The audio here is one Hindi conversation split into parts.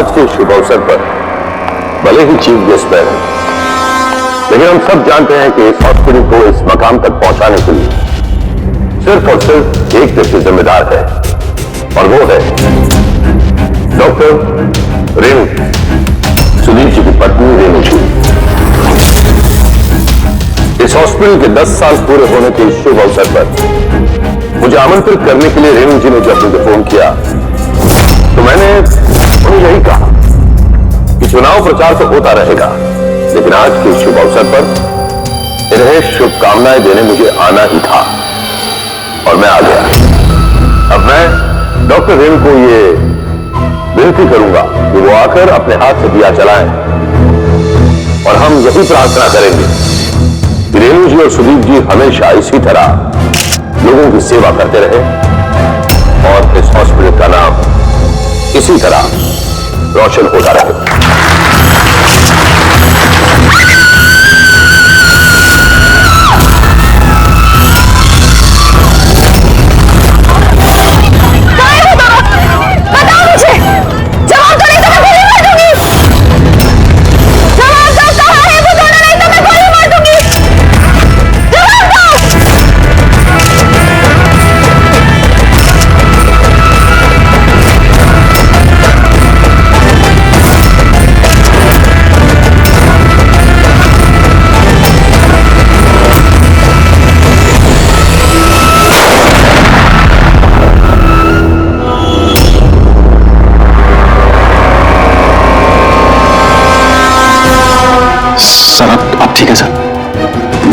आज के शुभ अवसर पर भले ही चीफ गेस्ट पर हैं, लेकिन हम सब जानते हैं कि इस हॉस्पिटल को इस मकाम तक पहुंचाने के लिए सिर्फ और सिर्फ एक व्यक्ति जिम्मेदार है, और वो है डॉक्टर रेणु, सुदीप जी की पत्नी रेणु जी। इस हॉस्पिटल के 10 साल पूरे होने के इस शुभ अवसर पर मुझे आमंत्रित करने के लिए रेणु जी ने जब मुझे फोन किया तो मैंने उन्हें यही कहा कि चुनाव प्रचार तो होता रहेगा, लेकिन आज के शुभ अवसर पर इन्हें शुभकामनाएं देने मुझे आना ही था, और मैं आ गया। अब मैं डॉक्टर रेणु को ये विनती करूंगा कि वो आकर अपने हाथ से दिया जलाएं, और हम यही प्रार्थना करेंगे कि रेणु जी और सुदीप जी हमेशा इसी तरह लोगों की सेवा करते रहे और इस हॉस्पिटल का नाम इसी तरह रोशन होता रहे। सर आप ठीक है सर?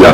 या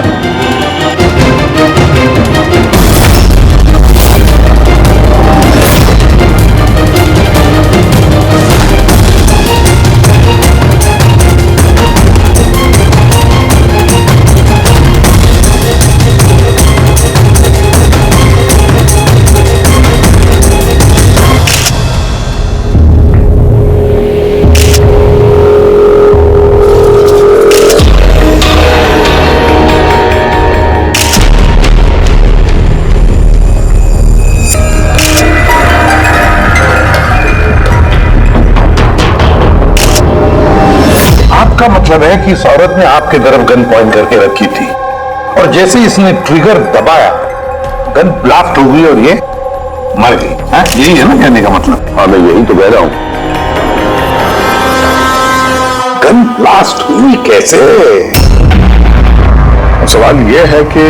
का मतलब है कि इस औरत ने आपके तरफ गन पॉइंट करके रखी थी, और जैसे इसने ट्रिगर दबाया गन ब्लास्ट हो गई और ये मर गई। यही है ना कहने का मतलब? हाँ, मैं यही तो कह रहा हूं। गन ब्लास्ट हुई कैसे? सवाल ये है कि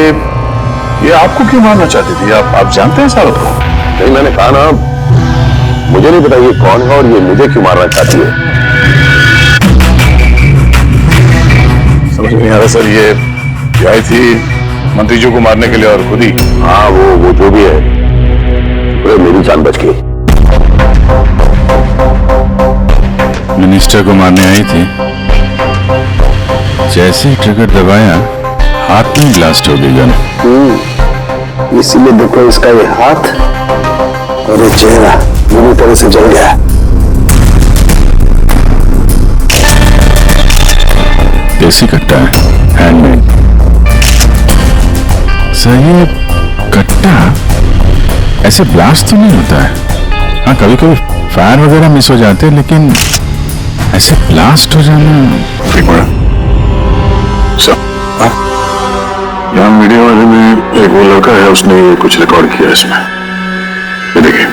ये आपको क्यों मारना चाहती थी? आप जानते हैं सारा को? नहीं, मैंने कहा ना, मुझे नहीं पता ये कौन है और ये मुझे क्यों मारना चाहती है। समझ नहीं आ रहा सर। ये आई थी मंत्री जी को मारने के लिए और खुद ही? हाँ, वो जो भी है, मेरी जान बच गई। मिनिस्टर को मारने आई थी, जैसे ही ट्रिगर दबाया हाथ में ब्लास्ट हो गई गन। इसीलिए देखो इसका ये हाथ और ये चेहरा पूरी तरह से जल गया। देसी कट्टा है, हैंडमेड। सर ये कट्टा ऐसे ब्लास्ट तो नहीं होता है। हाँ, कभी कभी फायर वगैरह मिस हो जाते हैं, लेकिन ऐसे ब्लास्ट हो जाना। यहाँ मीडिया वाले में एक वो लड़का है, उसने कुछ रिकॉर्ड किया इसमें, ये देखिए।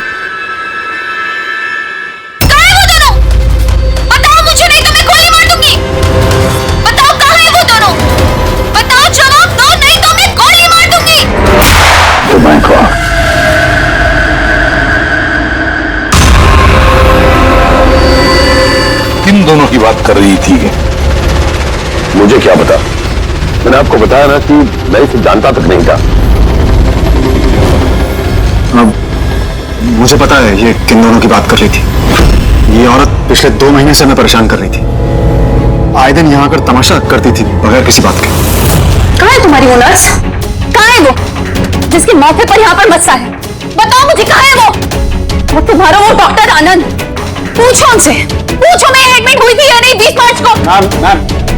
किन दोनों की बात कर रही थी? मुझे क्या पता? मैंने आपको बताया ना कि मैं इसे जानता तक नहीं था। अब मुझे पता है ये किन दोनों की बात कर रही थी। ये औरत पिछले 2 महीने से हमें परेशान कर रही थी। आए दिन यहाँ आकर तमाशा करती थी बगैर किसी बात के। कहाँ है तुम्हारी वो नर्स? कहाँ है वो जिसकी मौके पर यहाँ पर मस्सा है? बताओ मुझे, कहाँ है वो? और तुम्हारा वो डॉक्टर आनंद, पूछो उनसे, पूछो मैं एडमिट हुई थी या नहीं 20 मार्च को।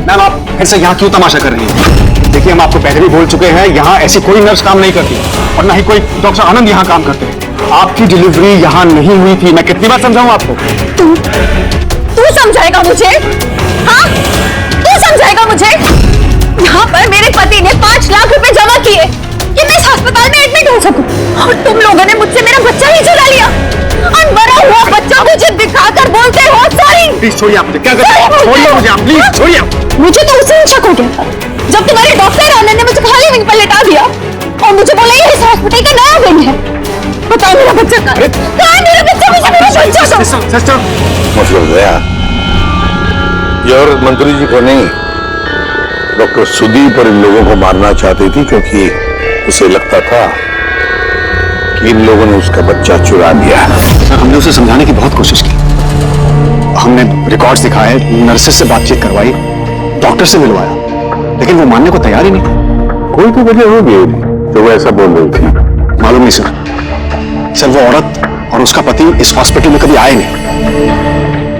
मैम आप फिर से यहाँ क्यों तमाशा कर रही हैं? देखिए हम आपको पहले भी बोल चुके हैं, यहाँ ऐसी कोई नर्स काम नहीं करती और ना ही कोई डॉक्टर आनंद यहाँ काम करते हैं। आपकी डिलीवरी यहाँ नहीं हुई थी, मैं कितनी बार समझाऊं आपको? तू समझाएगा मुझे? हाँ, तू समझाएगा मुझे? यहाँ पर मेरे पति ने 5 लाख रुपए जमा किए कि मैं इस अस्पताल में एडमिट हो सकूं, और तुम लोगों ने मुझसे मेरा बच्चा ही चुरा लिया। और मरा हुआ बच्चा मुझे दिखाकर बोलते हो सॉरी। प्लीज छोड़िए आप मुझे, क्या कर रहे हैं? छोड़िए मुझे आप, प्लीज छोड़िए आप। मुझे तो उसी दिन शक हो गया था जब तुम्हारे डॉक्टर आनंद ने मुझे खाली विंग पर लेटा दिया और मुझे बोला ये इस हॉस्पिटल का नया विंग है। बताओ मेरा बच्चा कहाँ है? कहाँ है मेरा बच्चा? मुझे मेरा बच्चा दो। सिस्टर, मतलब गया ये औरत मंत्री जी को नहीं, डॉक्टर सुदीप और इन लोगों को मारना चाहती थी, क्योंकि उसे लगता था कि इन लोगों ने उसका बच्चा चुरा लिया। सर हमने उसे समझाने की बहुत कोशिश की, हमने रिकॉर्ड्स दिखाए, नर्सेस से बातचीत करवाई, डॉक्टर से मिलवाया, लेकिन वो मानने को तैयार ही नहीं थे। कोई तो वजह होगी जो वो ऐसा बोल रही थी। मालूम नहीं सर। सर वो औरत और उसका पति इस हॉस्पिटल में कभी आए नहीं।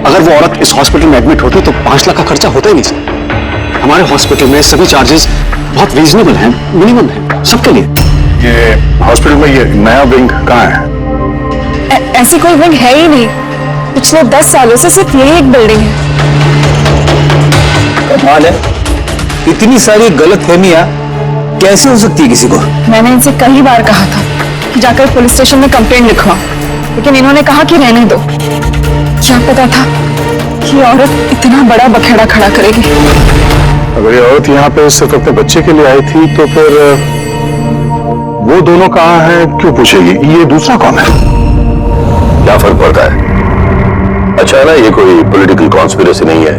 अगर वो औरत इस हॉस्पिटल में एडमिट होती तो 5 लाख का खर्चा होता ही नहीं सर। हमारे हॉस्पिटल में सभी चार्जेस बहुत रीजनेबल हैं, मिनिमम है सबके लिए। ये हॉस्पिटल में ये नया विंग कहाँ है? ऐसी कोई विंग है ही नहीं। पिछले 10 सालों से सिर्फ यही एक बिल्डिंग है। कमाल है, इतनी सारी गलतफहमियां कैसे हो सकती है किसी को? मैंने इनसे कई बार कहा था कि जाकर पुलिस स्टेशन में कंप्लेंट लिखवाओ, लेकिन इन्होंने कहा कि रहने दो। क्या पता था कि औरत इतना बड़ा बखेड़ा खड़ा करेगी। अगर ये औरत यहाँ पे सिर्फ अपने बच्चे के लिए आई थी तो फिर वो दोनों कहाँ हैं क्यों पूछेगी? ये दूसरा कौन है? क्या फर्क पड़ता है? अच्छा है ना, ये कोई पॉलिटिकल कॉन्स्पिरेसी नहीं है।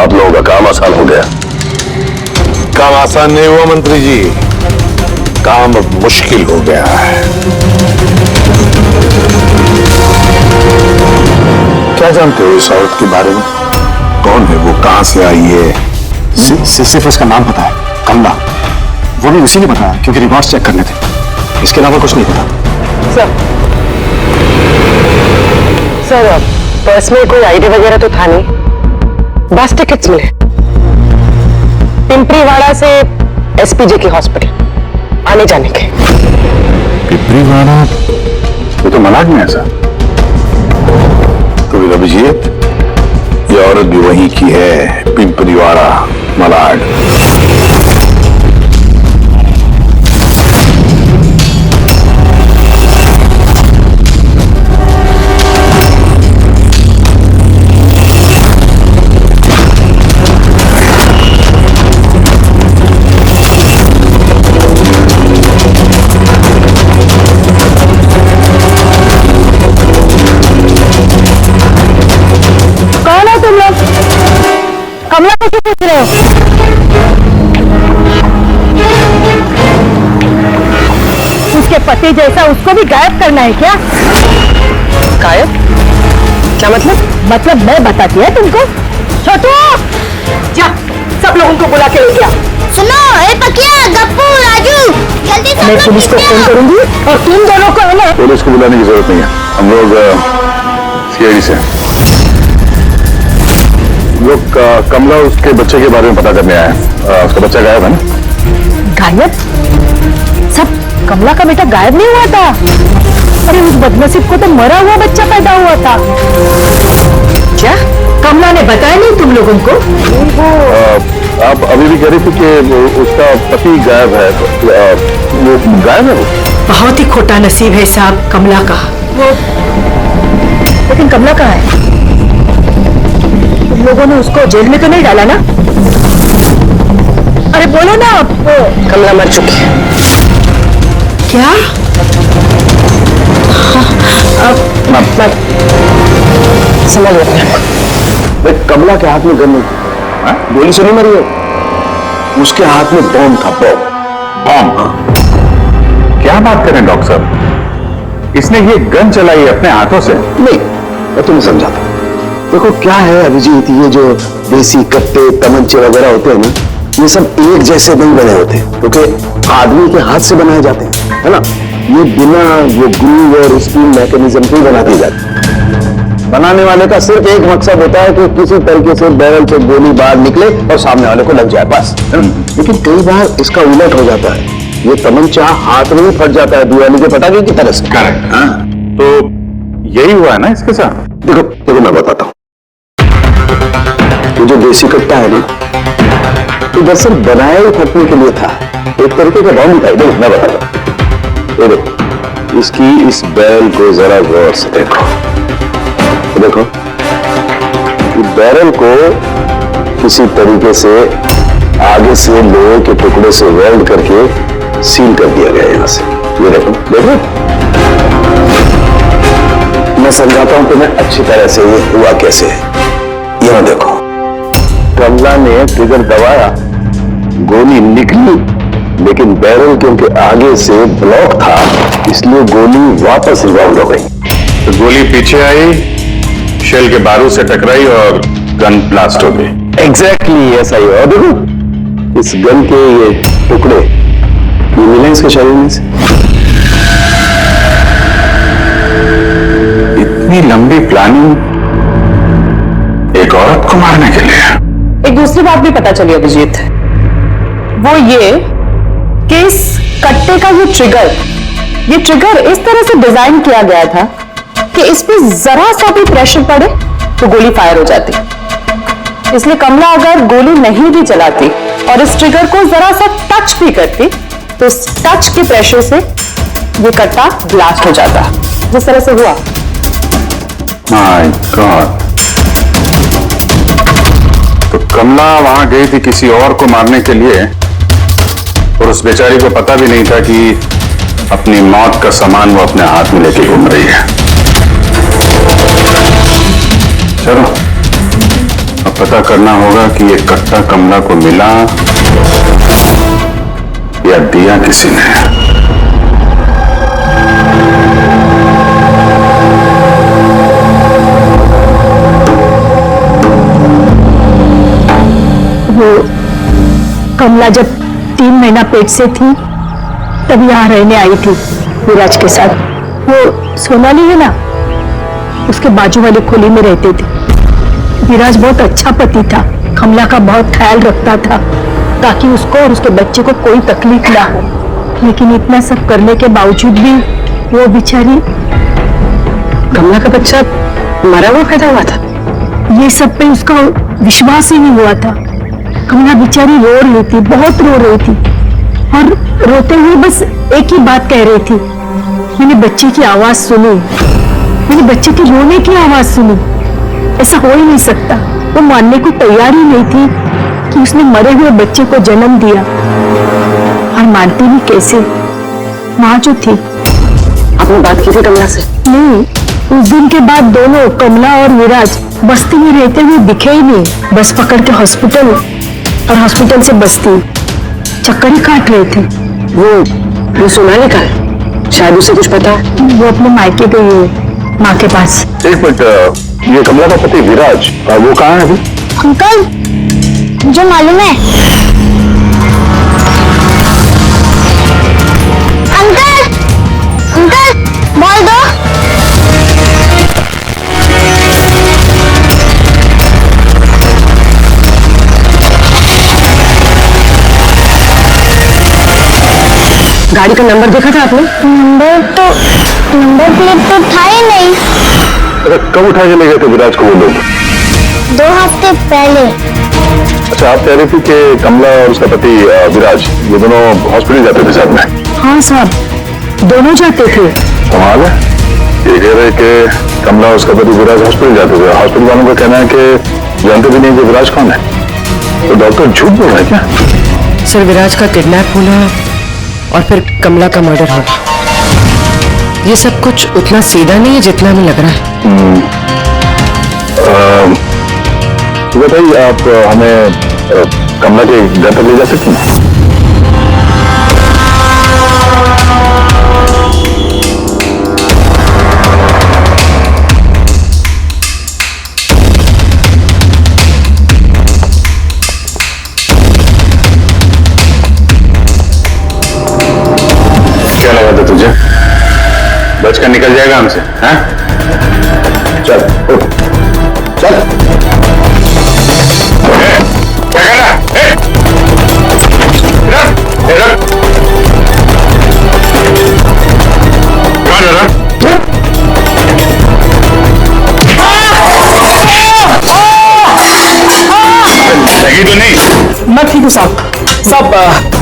आप लोगों का काम आसान हो गया। काम आसान नहीं हुआ मंत्री जी, काम अब मुश्किल हो गया है। क्या जानते हो इस औरत के बारे में? कौन है वो, कहां से आई है? सिर्फ उसका नाम पता है, कमला। वो भी उसी ने बताया क्योंकि रिकॉर्ड्स चेक करने थे, इसके अलावा कुछ नहीं पता। सर पर्स में कोई आईडी वगैरह तो था नहीं, बस टिकट्स मिले पिंपरीवाड़ा से एसपीजे के हॉस्पिटल आने जाने के। पिपरीवाड़ा? ये तो मलाड में है सर। तो अभिजीत, ये औरत भी वहीं की है, पिंपरीवाड़ा मलाड। कमला को क्यों पूछ रहे हो? उसके पति जैसा उसको भी गायब करना है क्या? गायब? क्या मतलब? मतलब मैं बताती है तुमको। छोटू, जा सब लोगों को बुला के लेके आ। सुनो, ए पकिया, गप्पू, राजू, जल्दी सब मैं लोग पुलिस को नीचे फोन आओ। करूंगी और तुम दोनों को है ना। पुलिस को बुलाने की जरूरत नहीं है, हम लोग सीआईडी से हैं। लोग कमला उसके बच्चे के बारे में पता करने आए हैं। उसका बच्चा गायब है ना? गायब? सब कमला का बेटा गायब नहीं हुआ था? अरे उस बदनसीब को तो मरा हुआ बच्चा पैदा हुआ था। क्या कमला ने बताया नहीं तुम लोगों को? आप अभी भी कह रही थी कि उसका पति गायब है। वो गायब है? वो बहुत ही खोटा नसीब है साहब कमला का। लेकिन कमला कहाँ है? तुम लोगों ने उसको जेल में तो नहीं डाला ना? अरे बोलो ना आप। कमला मर चुकी है। क्या? समझ अपने आप को। भाई कमला के हाथ में गन नहीं थी, गोली से नहीं मरी हो, उसके हाथ में बॉम्ब था। बॉम्ब? क्या बात करें डॉक्टर साहब, इसने ये गन चलाई अपने हाथों से? नहीं, मैं तुम्हें समझाता हूं। देखो क्या है अभिजीत, ये जो देसी कट्टे तमंचे वगैरह होते हैं ना, ये सब एक जैसे नहीं बने होते, क्योंकि आदमी के हाथ से बनाए जाते हैं, है ना। ये बिना ये ग्लू और स्टील मैकेनिज्म के बना दिए जाते हैं। बनाने वाले का सिर्फ एक मकसद होता है कि किसी तरीके से बैरल से गोली बाहर निकले और सामने वाले को लग जाए, बस। लेकिन कई बार इसका उलट हो जाता है, ये तमंचा हाथ में ही फट जाता है दिवाली के पटाखे की तरह से। करेक्ट। तो यही हुआ है ना इसके साथ? देखो मैं बताता हूँ। देसी कट्टा है ना, तो दरअसल बनाया ही फटने के लिए था, एक तरीके का बॉम्ब था। देखो मैं बताता हूं, ये देखो, इसकी इस बैरल को जरा गौर से देखो, देखो इस बैरल को किसी तरीके से आगे से लोहे के टुकड़े से वेल्ड करके सील कर दिया गया यहां से। ये देखो देखो, मैं समझाता हूं तुम्हें अच्छी तरह से ये हुआ कैसे। यहां देखो, कमला ने ट्रिगर दबाया, गोली निकली, लेकिन बैरल क्योंकि आगे से ब्लॉक था, इसलिए गोली वापस रिबाउंड हो गई। तो गोली पीछे आई, शेल के बारूद से टकराई और गन ब्लास्ट हो गई। एग्जैक्टली ऐसा ही। और देखो इस गन के ये टुकड़े, ये मिले इसके शरीर में से। इतनी लंबी प्लानिंग एक औरत को मारने के लिए। एक दूसरी बात भी पता चली अभिजीत, वो ये कि इस कट्टे का ये ट्रिगर इस तरह से डिजाइन किया गया था कि इस पे जरा सा भी प्रेशर पड़े तो गोली फायर हो जाती। इसलिए कमला अगर गोली नहीं भी चलाती और इस ट्रिगर को जरा सा टच भी करती तो इस टच के प्रेशर से ये कट्टा ब्लास्ट हो जाता, जिस तरह से हुआ। My God. तो कमला वहां गई थी किसी और को मारने के लिए, और उस बेचारी को पता भी नहीं था कि अपनी मौत का सामान वो अपने हाथ में लेके घूम रही है। चलो अब पता करना होगा कि ये कट्टा कमला को मिला या दिया किसी ने। वो कमला जब 3 महीना पेट से थी तब यहाँ रहने आई थी विराज के साथ। वो सोनाली है ना, उसके बाजू वाली खोली में रहते थे। विराज बहुत अच्छा पति था, कमला का बहुत ख्याल रखता था ताकि उसको और उसके बच्चे को कोई तकलीफ ना हो। लेकिन इतना सब करने के बावजूद भी वो बेचारी, कमला का बच्चा मरा हुआ पैदा हुआ था। ये सब पे उसका विश्वास ही नहीं हुआ था। कमला बेचारी रो रही थी, बहुत रो रही थी, और रोते हुए बस एक ही बात कह रही थी, मैंने बच्चे की आवाज सुनी, मैंने बच्चे के रोने की आवाज सुनी। ऐसा हो ही नहीं सकता। वो मानने को तैयार ही नहीं थी कि उसने मरे हुए बच्चे को जन्म दिया, और मानती भी कैसे। माँ जो थी। आपने बात की थी कमला से? नहीं, उस दिन के बाद दोनों, कमला और विराज, बस्ती में रहते हुए दिखे ही नहीं। बस पकड़ के हॉस्पिटल और हॉस्पिटल से बस्ती चक्कर ही काट रहे थे। वो सोनाली का है, शायद उसे कुछ पता है। वो अपने मायके गई है, माँ के पास। एक मिनट, ये कमला का पति विराज, वो कहाँ है अभी? अंकल, मुझे मालूम है। अंकल, अंकल, बॉल दो। गाड़ी का नंबर देखा था आपने? नंबर प्लेट तो था ही नहीं। कब उठा के ले गए थे विराज को वो लोग? 2 हफ्ते पहले। अच्छा, आप कह रही थी कि कमला और उसका पति विराज, ये दोनों हॉस्पिटल जाते थे साथ में? हाँ साहब, दोनों जाते थे। कमाल है, ये कह रहे कि कमला और उसका पति विराज हॉस्पिटल जाते थे। हॉस्पिटल वालों का कहना है कि जानते भी नहीं कि विराज कौन है। तो डॉक्टर झूठ बोल रहे हैं क्या? सर, विराज का किडनैप होना और फिर कमला का मर्डर होना, ये सब कुछ उतना सीधा नहीं है जितना हमें लग रहा है। तो बताइए, आप हमें कमला के घर तक ले जा सकते हैं? क्या लगा था तुझे? बचकर निकल जाएगा हमसे? हाँ? चल उठ, चल। क्या कर रहा? रख। कौन है रख?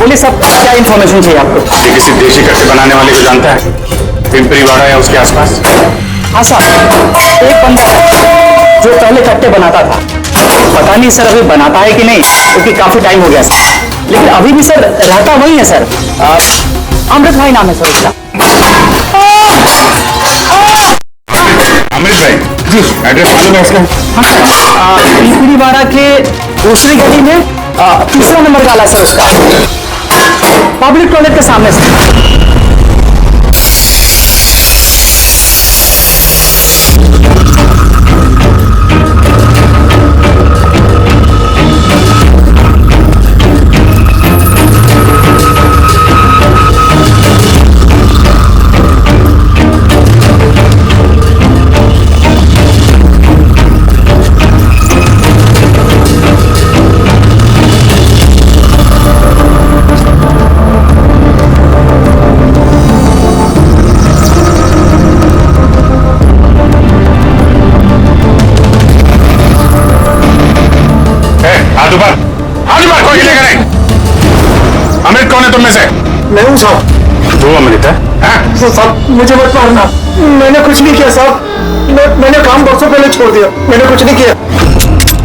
बोलिए सब क्या इन्फॉर्मेशन चाहिए आपको? ये किसी देशी कट्टे बनाने वाले को जानता है? पिंपरी वाड़ा या उसके आसपास? हाँ साहब, एक बंदा है जो पहले कट्टे बनाता था। पता नहीं सर अभी बनाता है कि नहीं, क्योंकि काफी टाइम हो गया सर। लेकिन अभी भी सर रहता वही है सर। अमृत भाई नाम है सर उसका। अमृत भाई जी, एड्रेस मालूम है उसका? पिंपरी वाड़ा के दूसरी गली में तीसरा नंबर वाला सर उसका, पब्लिक टॉयलेट के सामने सर। अमृत कौन है तुम में से? मैं हूँ साहब। तू अमृत है? साहब मुझे मत मारना, मैंने कुछ नहीं किया साहब। मैंने काम बरसों पहले छोड़ दिया, मैंने कुछ नहीं किया।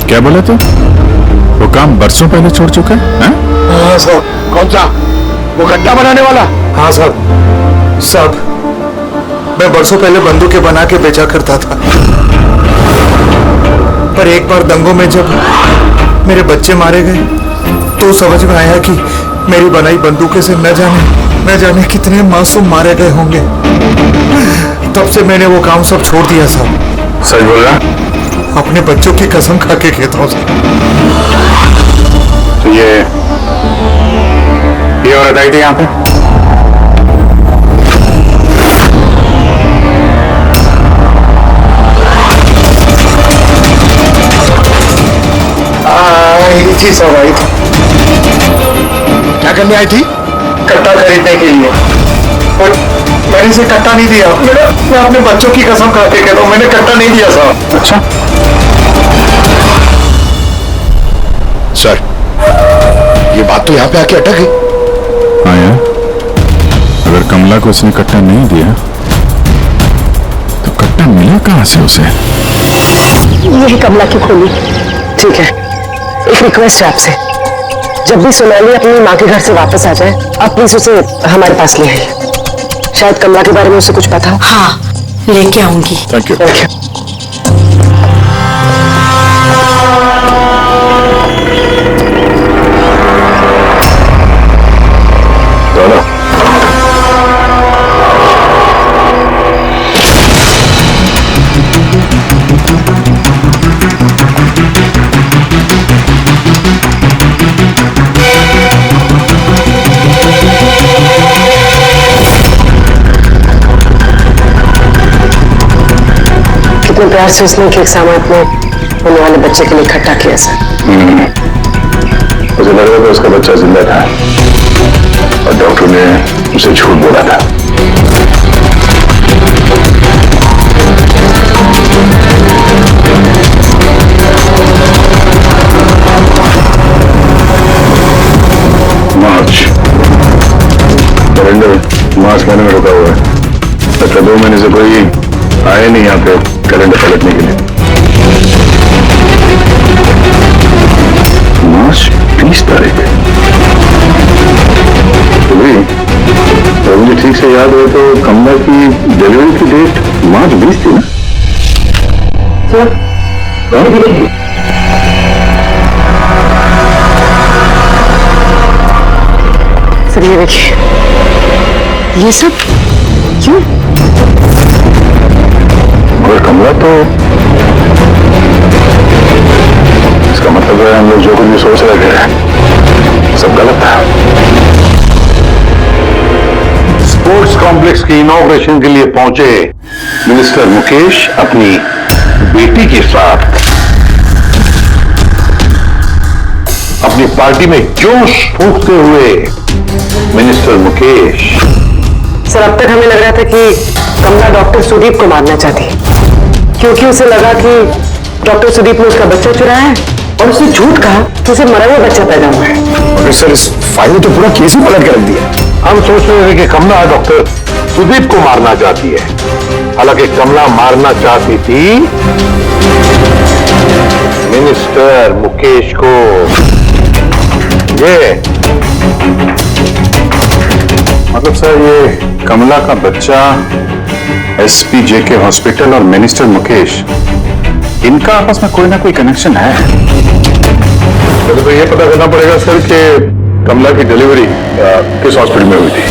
क्या बोला तू? वो काम बरसों पहले छोड़ चुका है? हाँ साहब। कौन सा? वो गड्ढा बनाने वाला? हाँ साहब। साहब मैं बरसों पहले बंदूकें बना के बेचा करता था, पर एक बार दंगों में जब मेरे बच्चे मारे गए तो समझ में आया कि मेरी बनाई बंदूकें से न जाने कितने मासूम मारे गए होंगे। तब से मैंने वो काम सब छोड़ दिया साहब। सच बोल रहा? अपने बच्चों की कसम खा के कहता हूँ साहब। तो ये औरत आई थी यहाँ पे? जी साहब आई थी। क्या करने आई थी? कट्टा खरीदने के लिए, और मैंने इसे कट्टा नहीं दिया। मैं अपने बच्चों की कसम खा के कहता हूँ, मैंने कट्टा नहीं दिया साहब। अच्छा सर, ये बात तो यहाँ पे आके अटक गई। हाँ यार, अगर कमला को उसने कट्टा नहीं दिया तो कट्टा मिला कहाँ से उसे? यही कमला की खोली। ठीक है, एक रिक्वेस्ट है आपसे, जब भी सोनाली अपनी माँ के घर से वापस आ जाए आप प्लीज उसे हमारे पास ले आइए। शायद कमला के बारे में उसे कुछ पता हो। हाँ, लेके आऊंगी। Thank you. कितने प्यार से उसने केक सामान में होने वाले बच्चे के लिए इकट्ठा किया सर। मुझे लग रहा था उसका बच्चा जिंदा था और डॉक्टर ने उसे झूठ बोला था। मार्च कैलेंडर मार्च महीने में रुका हुआ है। लगता 2 महीने से कोई आए नहीं यहाँ पे कैलेंडर पलटने के लिए। मार्च 20 तारीख तो भी तो मुझे ठीक से याद हो तो कमला की डिलीवरी की डेट मार्च 20 थी ना? सर ये देखिए, ये सब क्यों? मगर कमला तो, इसका मतलब है हम लोग जो कुछ भी सोच रहे थे सब गलत था। स्पोर्ट्स कॉम्प्लेक्स के इनॉग्रेशन के लिए पहुंचे मिनिस्टर मुकेश अपनी बेटी के साथ अपनी पार्टी में जोश फूंकते हुए मिनिस्टर मुकेश। सर अब तक हमें लग रहा था कि कमला डॉक्टर सुदीप को मारना चाहती, क्योंकि उसे लगा कि डॉक्टर सुदीप ने उसका बच्चा चुराया है और उसने झूठ कहा कि उसे मरा हुआ बच्चा पैदा हुआ है। मगर सर इस फाइल ने तो पूरा केस ही पलट के रख दिया। हम सोच रहे थे कि कमला डॉक्टर सुदीप को मारना चाहती है, हालांकि कमला मारना चाहती थी मिनिस्टर मुकेश को। ये मतलब सर ये कमला का बच्चा एसपीजे के हॉस्पिटल और मिनिस्टर मुकेश, इनका आपस में कोई ना कोई कनेक्शन है। तो ये पता करना पड़ेगा सर कि कमला की डिलीवरी किस हॉस्पिटल में हुई थी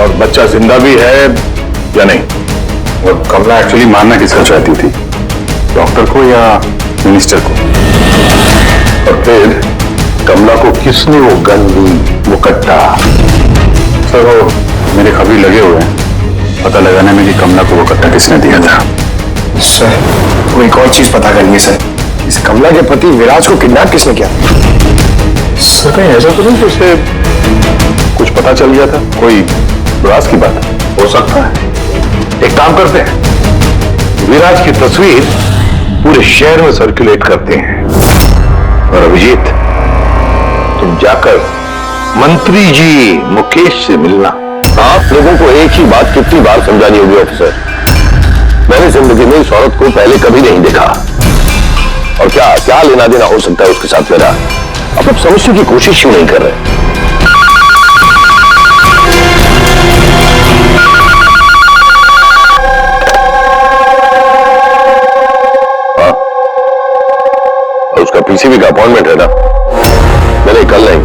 और बच्चा जिंदा भी है या नहीं। और कमला एक्चुअली मारना किसका चाहती थी, डॉक्टर को या मिनिस्टर को? और फिर कमला को किसने वो गन दी, वो कट्टा? सर वो मेरे खबरी लगे हुए हैं पता लगाने में कि कमला को वो कट्टा किसने दिया था। सर वो एक और चीज पता करनी है सर, इस कमला के पति विराज को किडनैप किसने किया? सर कहीं ऐसा तो नहीं कि उसे कुछ पता चल गया था, कोई विराज की बात हो सकता है। एक काम करते हैं, विराज की तस्वीर पूरे शहर में सर्कुलेट करते हैं और अभिजीत तुम जाकर मंत्री जी मुकेश से मिलना। आप लोगों को एक ही बात कितनी बार समझानी होगी ऑफिसर, मैंने जिंदगी में इस औरत को पहले कभी नहीं देखा और क्या क्या लेना देना हो सकता है उसके साथ मेरा, अब समझने की कोशिश क्यों नहीं कर रहे? हाँ, उसका पीसीबी का अपॉइंटमेंट है ना, मैंने कल नहीं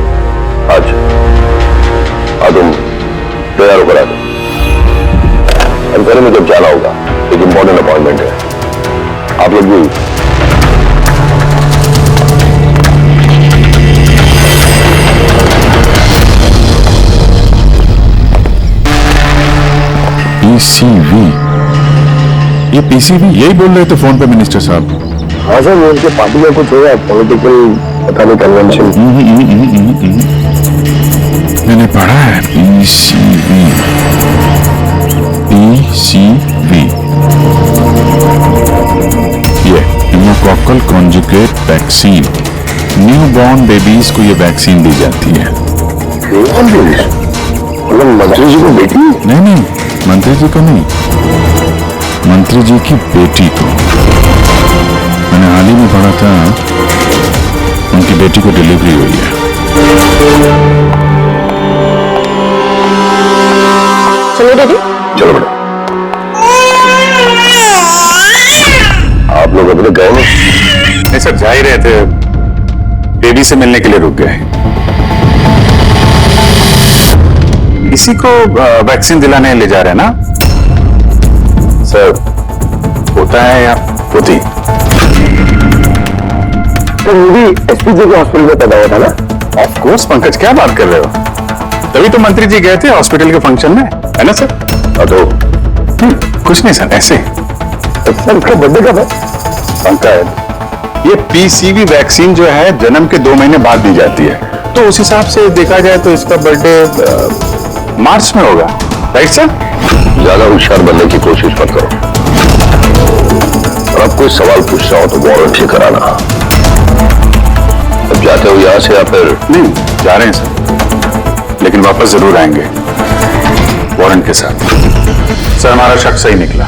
आज। हाँ तुम तैयार होकर आ दो, अंधेरे में जब जाना होगा, एक इंपॉर्टेंट अपॉइंटमेंट है, आप लोग भी। पीसीबी, ये पीसीबी यही बोल रहे थे फोन पे मिनिस्टर साहब। हाँ सर, वो उनके पार्टी में कुछ होगा, पॉलिटिकल पता नहीं कन्वेंशन। मैंने पढ़ा है पीसीबी, पीसीबी ये pneumococcal conjugate vaccine, new born babies को ये वैक्सीन दी जाती है। मतलब मंत्री जी को बेटी? नहीं, मंत्री जी को नहीं, मंत्री जी की बेटी को। मैंने हाल ही में पढ़ा था उनकी बेटी को डिलीवरी हुई है। चलो डैडी। चलो बेटा। आप लोग अभी तक गए नहीं? नहीं सर, जा ही रहे थे, बेबी से मिलने के लिए रुक गए। इसी को वैक्सीन दिलाने ले जा रहे हैं ना सर? होता है या होती? तो वो भी एसपीजे के हॉस्पिटल में पैदा हुआ था ना? ऑफ कोर्स पंकज, क्या बात कर रहे हो, तभी तो मंत्री जी गए थे हॉस्पिटल के फंक्शन में, है ना सर? तो कुछ नहीं सर, ऐसे। सर उसका बर्थडे कब है? पंकज, ये पीसीबी वैक्सीन जो है जन्म के 2 महीने बाद दी जाती है, तो उस हिसाब से देखा जाए तो इसका बर्थडे मार्च में होगा, राइट सर? ज्यादा होशियार बनने की कोशिश मत करो, और अब कोई सवाल पूछना हो तो वारंट से कराना। अब जाते हो यहां से या फिर? नहीं, जा रहे हैं सर, लेकिन वापस जरूर आएंगे वारंट के साथ। सर हमारा शक सही निकला,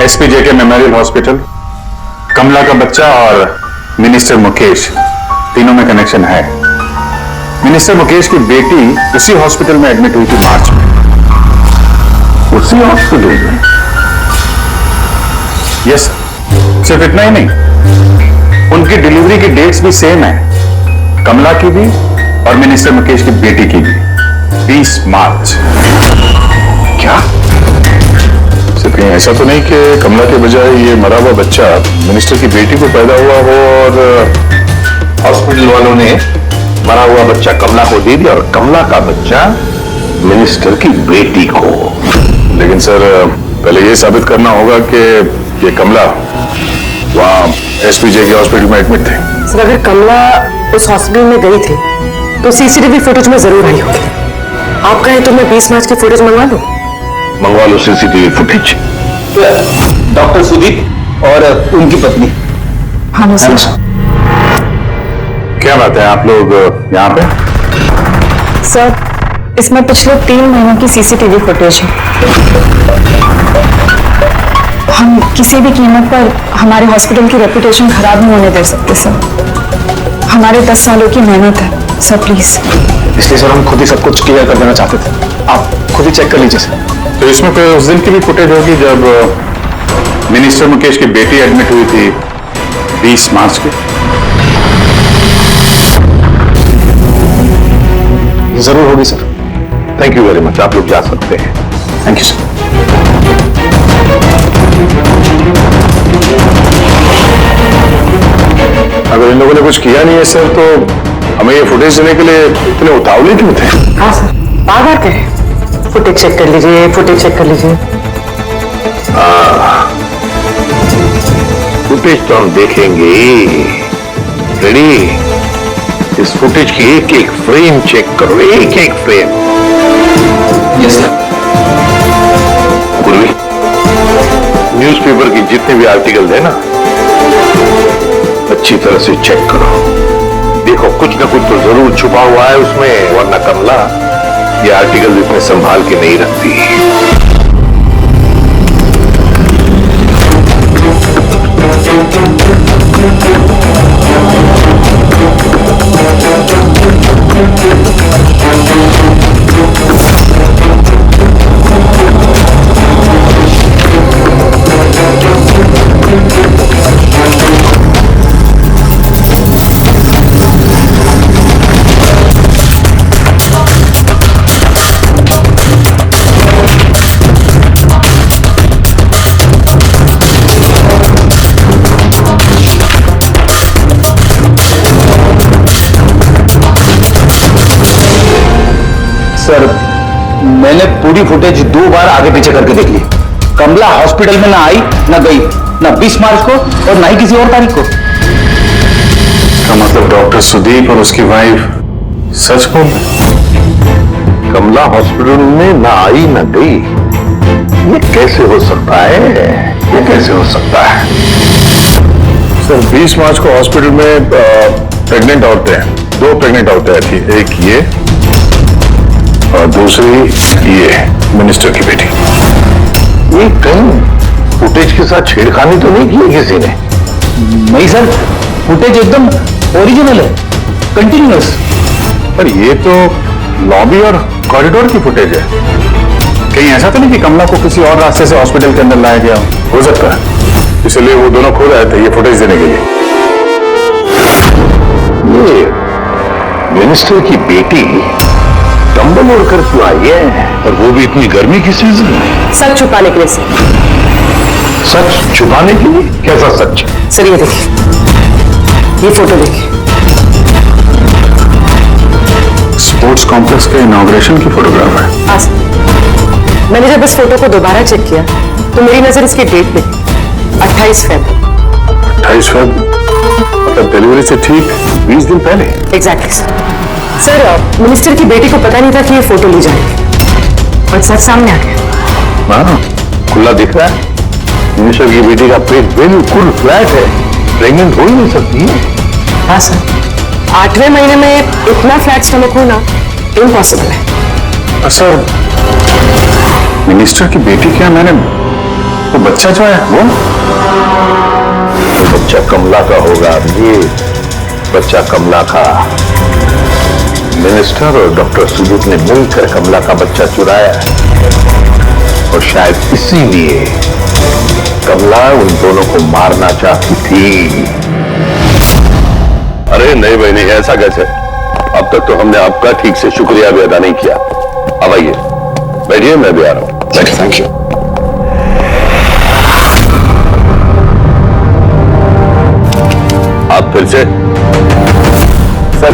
एसपीजे के मेमोरियल हॉस्पिटल, कमला का बच्चा और मिनिस्टर मुकेश, तीनों में कनेक्शन है। मिनिस्टर मुकेश की बेटी उसी हॉस्पिटल में एडमिट हुई थी मार्च में। उसी हॉस्पिटल में? यस, सिर्फ इतना ही नहीं, उनकी डिलीवरी की डेट्स भी सेम है, कमला की भी और मिनिस्टर मुकेश की बेटी की भी, 20 मार्च। क्या? सिर्फ ऐसा तो नहीं कि कमला के बजाय ये मरा हुआ बच्चा मिनिस्टर की बेटी को पैदा हुआ हो और हॉस्पिटल वालों ने मरा हुआ बच्चा कमला को दे दिया और कमला का बच्चा मिनिस्टर की बेटी को। लेकिन सर पहले ये साबित करना होगा कि ये कमला वहां एसपीजे के हॉस्पिटल में एडमिट थे। सर अगर कमला उस हॉस्पिटल में गई थी तो सीसीटीवी फुटेज में जरूर आई होगी। आप कहें तो मैं 20 मार्च की फुटेज मंगवा लूं? मंगवा लो सीसीटीवी फुटेज। डॉक्टर सुदीप और उनकी पत्नी। हाँ सर। क्या बात है, आप लोग यहाँ पे? सर, इसमें पिछले 3 महीनों की सीसीटीवी फुटेज है। हम किसी भी कीमत पर हमारे हॉस्पिटल की रेपुटेशन खराब नहीं होने दे सकते सर। हमारे 10 सालों की मेहनत है सर, प्लीज। इसलिए सर हम खुद ही सब कुछ क्लियर कर देना चाहते थे, आप खुद ही चेक कर लीजिए सर। तो इसमें कोई उस दिन की भी फुटेज होगी जब मिनिस्टर मुकेश की बेटी एडमिट हुई थी 20 मार्च की? जरूर होगी sir. Thank you very much, आप लोग जा सकते हैं। Thank you sir. अगर इन लोगों ने कुछ किया नहीं है सर, तो हमें ये फुटेज देने के लिए इतने उतावले क्यों थे? हाँ सर, बार-बार कहें फुटेज चेक कर लीजिए, फुटेज चेक कर लीजिए। फुटेज तो हम देखेंगे। रेडी? इस फुटेज की एक एक फ्रेम चेक करो, एक एक frame. Yes sir. Gurvi, newspaper की जितने भी आर्टिकल है ना, अच्छी तरह से चेक करो। देखो कुछ ना कुछ तो जरूर छुपा हुआ है उसमें, वरना कमला ये आर्टिकल इतने संभाल के नहीं रखती। सर, मैंने पूरी फुटेज 2 बार आगे पीछे करके देख ली। कमला हॉस्पिटल में ना आई ना गई, ना 20 मार्च को और ना ही किसी और तारीख को। इसका मतलब डॉक्टर सुदीप और उसकी वाइफ सच बोल रहे? कमला हॉस्पिटल में ना आई ना गई, ये कैसे हो सकता है? ये कैसे हो सकता है? सर 20 मार्च को हॉस्पिटल में प्रेग्नेंट औरतें, 2 प्रेग्नेंट औरतें थी, एक ये और दूसरी ये मिनिस्टर की बेटी। ये कहीं फुटेज के साथ छेड़खानी तो नहीं की किसी ने? नहीं सर, फुटेज एकदम ओरिजिनल है, कंटिन्यूअस। पर ये तो लॉबी और कॉरिडोर की फुटेज है। कहीं ऐसा तो नहीं कि कमला को किसी और रास्ते से हॉस्पिटल के अंदर लाया गया हो सकता है, इसलिए वो दोनों खुद आए थे ये फुटेज देने के लिए। ये मिनिस्टर की बेटी कंबल ओढ़कर क्यों आई है, और वो भी इतनी गर्मी की सीजन में? सच छुपाने के लिए सर। सच छुपाने के लिए? कैसा सच? सर ये देखिए, ये फोटो देखिए। स्पोर्ट्स कॉम्प्लेक्स के इनॉग्रेशन की फोटोग्राफ है। हाँ सर, मैंने जब इस फोटो को दोबारा चेक किया तो मेरी नजर इसकी डेट पे 28 फरवरी। 28 फरवरी मतलब डिलीवरी से ठीक 20 दिन पहले। एग्जैक्टली सर, मिनिस्टर की बेटी को पता नहीं था कि ये फोटो ली जाएगी और सच सामने आ गया। हाँ, खुला दिख रहा है। मिनिस्टर की बेटी का पेट बिल्कुल फ्लैट है, प्रेग्नेंट हो ही नहीं सकती है। हाँ सर, 8वें महीने में इतना फ्लैट स्टमक होना इम्पॉसिबल है। सर मिनिस्टर की बेटी क्या, मैंने वो बच्चा जो है वो बच्चा कमला का होगा। ये बच्चा कमला का। मिनिस्टर और डॉक्टर सुदीप ने मिलकर कमला का बच्चा चुराया और शायद इसीलिए कमला उन दोनों को मारना चाहती थी। अरे नहीं भाई नहीं, ऐसा कैसे? अब तक तो हमने आपका ठीक से शुक्रिया भी अदा नहीं किया। अब आइए बैठिए, मैं भी आ रहा हूं। Thank you. आप फिर से? सर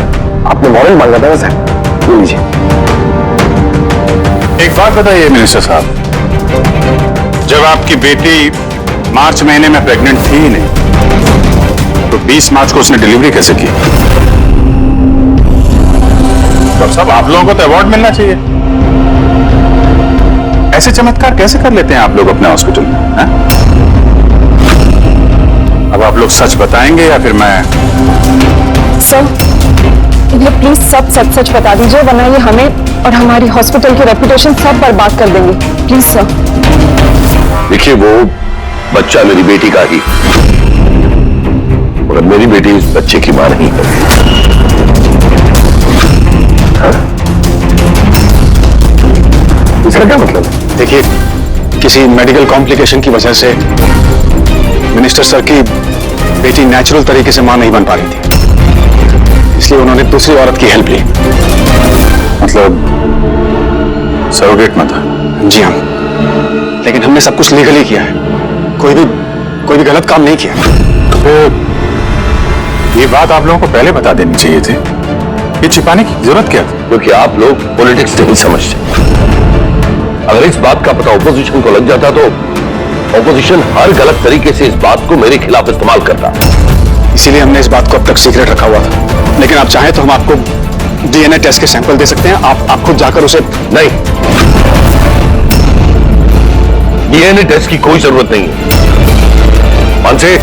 आपने मॉडल मांगा था ना सर, ले लीजिए। एक बात बताइए मिनिस्टर साहब, जब आपकी बेटी मार्च महीने में प्रेग्नेंट थी ही नहीं, तो 20 मार्च को उसने डिलीवरी कैसे की? तो सब आप लोगों को तो अवार्ड मिलना चाहिए। ऐसे चमत्कार कैसे कर लेते हैं आप लोग अपने हॉस्पिटल में? अब आप लोग सच बताएंगे या फिर मैं? सर, ये प्लीज सब सच सच बता दीजिए, वरना ये हमें और हमारी हॉस्पिटल की रेपुटेशन सब बर्बाद कर देंगे। Please sir. देखिए, वो बच्चा मेरी बेटी का ही, और मेरी बेटी इस बच्चे की मां नहीं है। हाँ? इसका क्या मतलब है? देखिए, किसी मेडिकल कॉम्प्लिकेशन की वजह से मिनिस्टर सर की बेटी नेचुरल तरीके से मां नहीं बन पा रही थी, इसलिए उन्होंने दूसरी औरत की हेल्प ली। मतलब सरोगेट में था? जी हाँ, लेकिन हमने सब कुछ लीगली किया है, कोई भी गलत काम नहीं किया। तो ये बात आप लोगों को पहले बता देनी चाहिए थी, ये छिपाने की जरूरत क्या थी? क्योंकि आप लोग पॉलिटिक्स नहीं समझते। अगर इस बात का पता ऑपोजिशन को लग जाता तो ऑपोजिशन हर गलत तरीके से इस बात को मेरे खिलाफ इस्तेमाल करता। इसीलिए हमने इस बात को अब तक सीक्रेट रखा हुआ था, लेकिन आप चाहें तो हम आपको डीएनए टेस्ट के सैंपल दे सकते हैं। आप खुद जाकर उसे। नहीं, डीएनए टेस्ट की कोई जरूरत नहीं है। मानसे,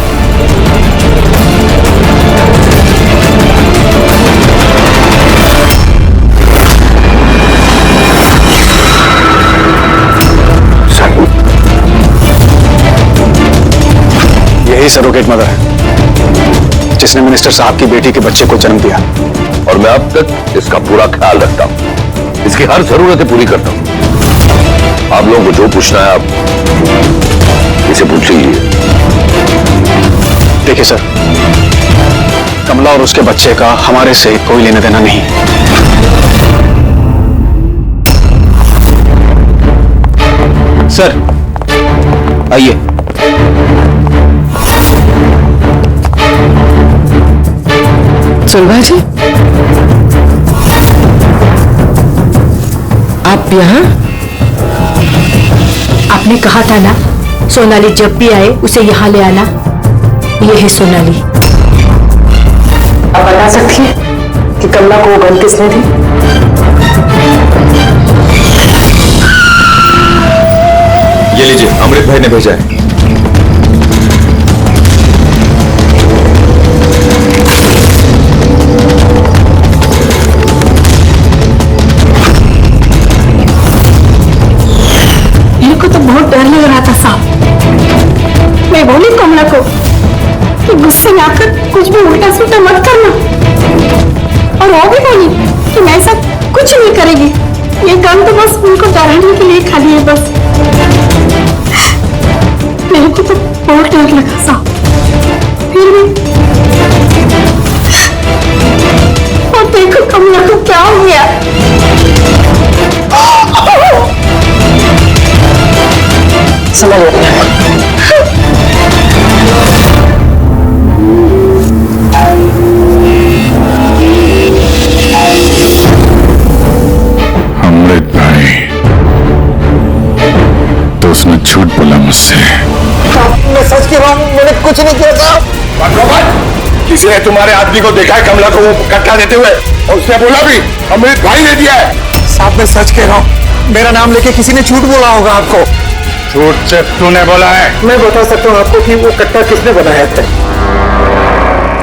यही सरोगेट मदर है जिसने मिनिस्टर साहब की बेटी के बच्चे को जन्म दिया, और मैं अब तक इसका पूरा ख्याल रखता हूं, इसकी हर जरूरतें पूरी करता हूं। आप लोगों को जो पूछना है आप इसे पूछ लीजिए। देखिए सर, कमला और उसके बच्चे का हमारे से कोई लेना देना नहीं। सर आइए। सुलभा जी, आप यहाँ? आपने कहा था ना, सोनाली जब भी आए उसे यहाँ ले आना। ये है सोनाली। आप बता सकती हैं कि कमला को वो गन किसने दी? ये लीजिए, अमृत भाई ने भेजा है। मेरे को तो बहुत डर लग रहा था साहब। मैं बोली कमला को कि गुस्से में आकर कुछ भी उल्टा सुल्टा मत करना, और वो भी बोली कि मैं ऐसा कुछ नहीं करेगी। ये गन तो बस उनको डराने के लिए खाली है बस। मेरे को तो बहुत डर लगा साहब। फिर भी और देखो कमला को क्या हो गया। समझ गया। अमृत भाई, तो उसने झूठ बोला मुझसे। मैं सच कह रहा हूँ, मैंने कुछ नहीं किया था। किसी ने तुम्हारे आदमी को देखा है कमला को वो कट्टा देते हुए, और उसने बोला भी अमृत भाई ने दिया है। साहब मैं सच कह रहा हूँ, मेरा नाम लेके किसी ने झूठ बोला होगा आपको। झूठ से तूने बोला है? मैं बता सकता हूँ आपको कि वो कट्टा किसने बनाया था।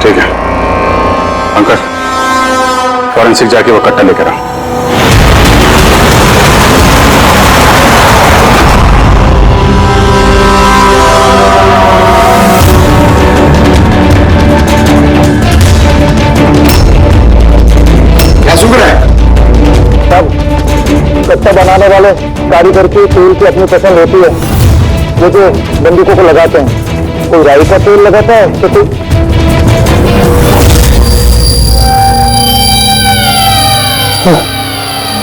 ठीक है अंकल, फॉरेंसिक जाके वो कट्टा लेकर आओ। क्या सुन रहा है? कट्टा बनाने वाले कारीगर की तेल की अपनी पसंद होती है। वो जो बंदूकों को लगाते हैं, कोई राई का तेल लगाता है तो कोई।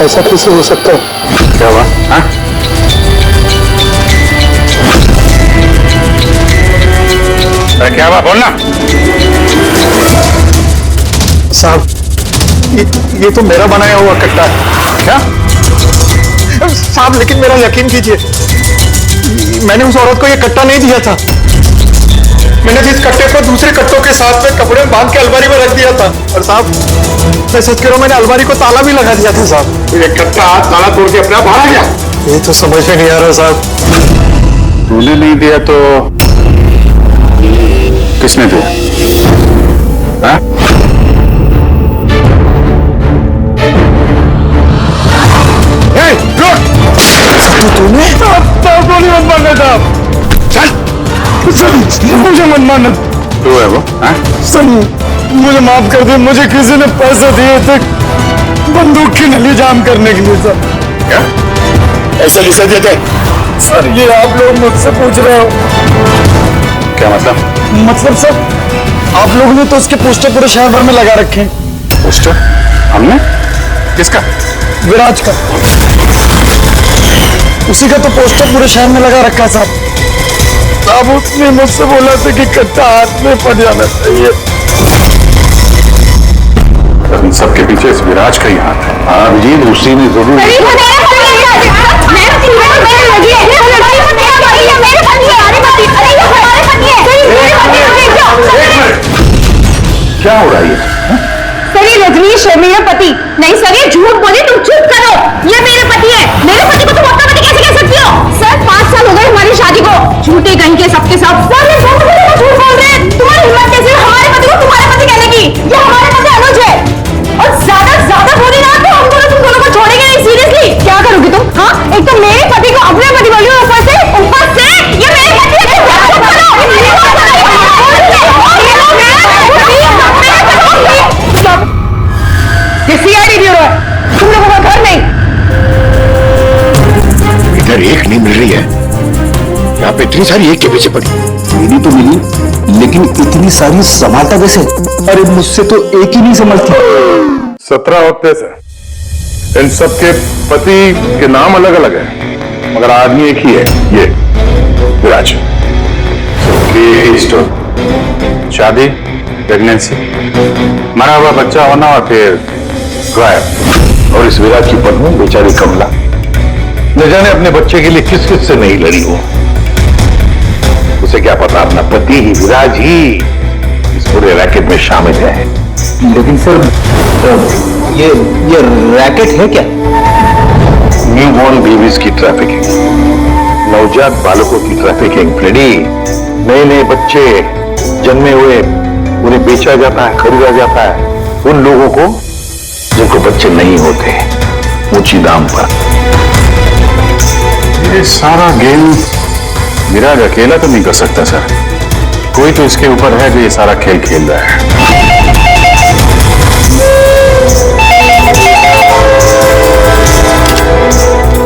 ऐसा कैसे हो सकता है? क्या हुआ? हाँ? अरे क्या हुआ, बोलना। साहब ये तो मेरा बनाया हुआ कट्टा है। क्या? साहब लेकिन मेरा यकीन कीजिए, मैंने उस औरत को ये कट्टा नहीं दिया था। मैंने जिस कट्टे को दूसरे कट्टों के साथ में कपड़े में बांध के अलमारी में रख दिया था। और साहब मैं सच कह रहा हूं, मैंने अलमारी को ताला भी लगा दिया था साहब। ये कट्टा ताला तोड़ के अपने आप बाहर आ गया। ये तो समझ में नहीं आ रहा साहब। तूने नहीं दिया तो किसने दिया? हाँ? तूने गोली मत मारना साहब। चल मुझे मत मारना। तू है वो? हाँ? सनी मुझे माफ कर दे, मुझे किसी ने पैसे दिए थे बंदूक की नली जाम करने के लिए सर। क्या ऐसे किसे देते सर? ये आप लोग मुझसे पूछ रहे हो? क्या मतलब? मतलब सर आप लोगों ने तो उसके पोस्टर पूरे शहर भर में लगा रखे हैं। पोस्टर? हमने? किसका? विराज का। उसी का तो पोस्टर पूरे शहर में लगा रखा है साहब। उसने मुझसे बोला था कि कट्टा हाथ में पड़ जाना चाहिए। इन सबके पीछे इस विराज का ही हाथ है। हाँ अभिजीत, उसी ने जरूर। क्या हो रहा है? सर ये रजनीश है मेरा पति। नहीं सर ये झूठ बोली, तुम चुप करो। ये मेरे पति है। मेरे पति को तुम अपना पति कैसे कह सकती हो? सर 5 साल हो गए हमारी शादी को। झूठे कहीं के सबके सब। सर ये झूठ बोल रहे हैं। तुम्हारी हिम्मत कैसे है हमारे पति को तुम्हारे पति कहने की? ये हमारे पति अनुज है। और ज्यादा बोली ना तो हम दोनों तुम दोनों को छोड़ेंगे नहीं। सीरियसली क्या करोगी तुम? हाँ एक तो मेरे पति को अपने पति बोली, ऊपर से ये मेरे पति है। ये सीआईडी ब्यूरो है, तुम लोगों का घर नहीं। इधर एक नहीं मिल रही है, यहाँ पे इतनी सारी एक के पीछे पड़ी। मेरी तो मिली, लेकिन इतनी सारी संभालता कैसे? अरे मुझसे तो एक ही नहीं संभलती। 17 होते सर। इन सबके पति के नाम अलग अलग है मगर आदमी एक ही है, ये विराज। शादी, प्रेगनेंसी, मरा हुआ बच्चा होना और फिर गायब। और इस विराज की पत्नी बेचारी कमला न जाने अपने बच्चे के लिए किस किस से नहीं लड़ी हो। उसे क्या पता अपना पति ही, विराज ही इस पूरे रैकेट में शामिल है। लेकिन सर ये रैकेट है क्या? न्यू बॉर्न बेबीज की ट्रैफिकिंग, नवजात बालकों की ट्रैफिकिंग, फ्रेडी। नए नए बच्चे जन्मे हुए उन्हें बेचा जाता है, खरीदा जाता है उन लोगों को जिनको बच्चे नहीं होते, ऊंची दाम पर। ये सारा गेम विराज अकेला तो नहीं कर सकता सर। कोई तो इसके ऊपर है जो ये सारा खेल खेल रहा है।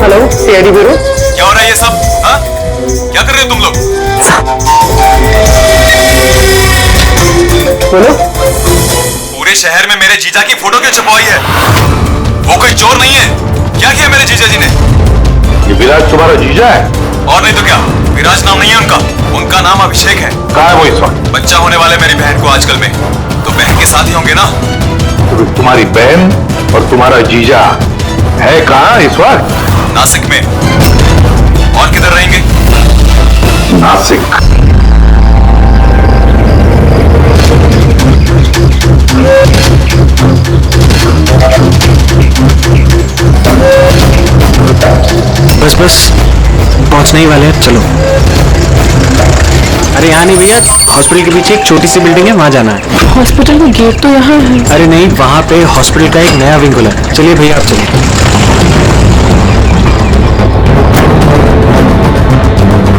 Hello CID bureau. क्या हो रहा है ये सब? हाँ? क्या कर रहे हो तुम लोग? बोलो। पूरे शहर में मेरे जीजा की फोटो क्यों छपवाई है? वो कोई चोर नहीं है। क्या किया मेरे जीजा जी ने? ये विराज तुम्हारा जीजा है? और नहीं तो क्या, विराज नाम नहीं है उनका। उनका नाम अभिषेक है। कहाँ है वो इस वक्त? बच्चा होने वाले मेरी बहन को आजकल में, तो बहन के साथ ही होंगे ना। तो तुम्हारी बहन और तुम्हारा जीजा है कहाँ इस वक्त? नासिक में। और किधर रहेंगे? नासिक। बस बस पहुंचने ही वाले हैं, चलो। अरे यहाँ नहीं भैया, हॉस्पिटल के पीछे एक छोटी सी बिल्डिंग है, वहाँ जाना है। हॉस्पिटल का गेट तो यहाँ है। अरे नहीं, वहाँ पे हॉस्पिटल का एक नया विंग खुला है। चलिए भैया आप चलिए।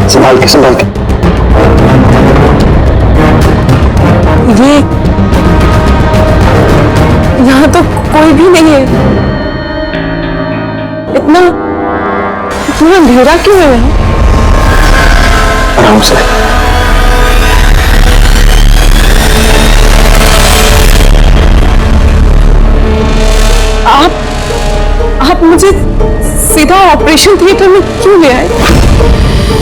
संभाल के संभाल के। ये यहाँ तो कोई भी नहीं है। इतना अंधेरा क्यों है? आराम से। आप मुझे सीधा ऑपरेशन थिएटर में क्यों ले आए?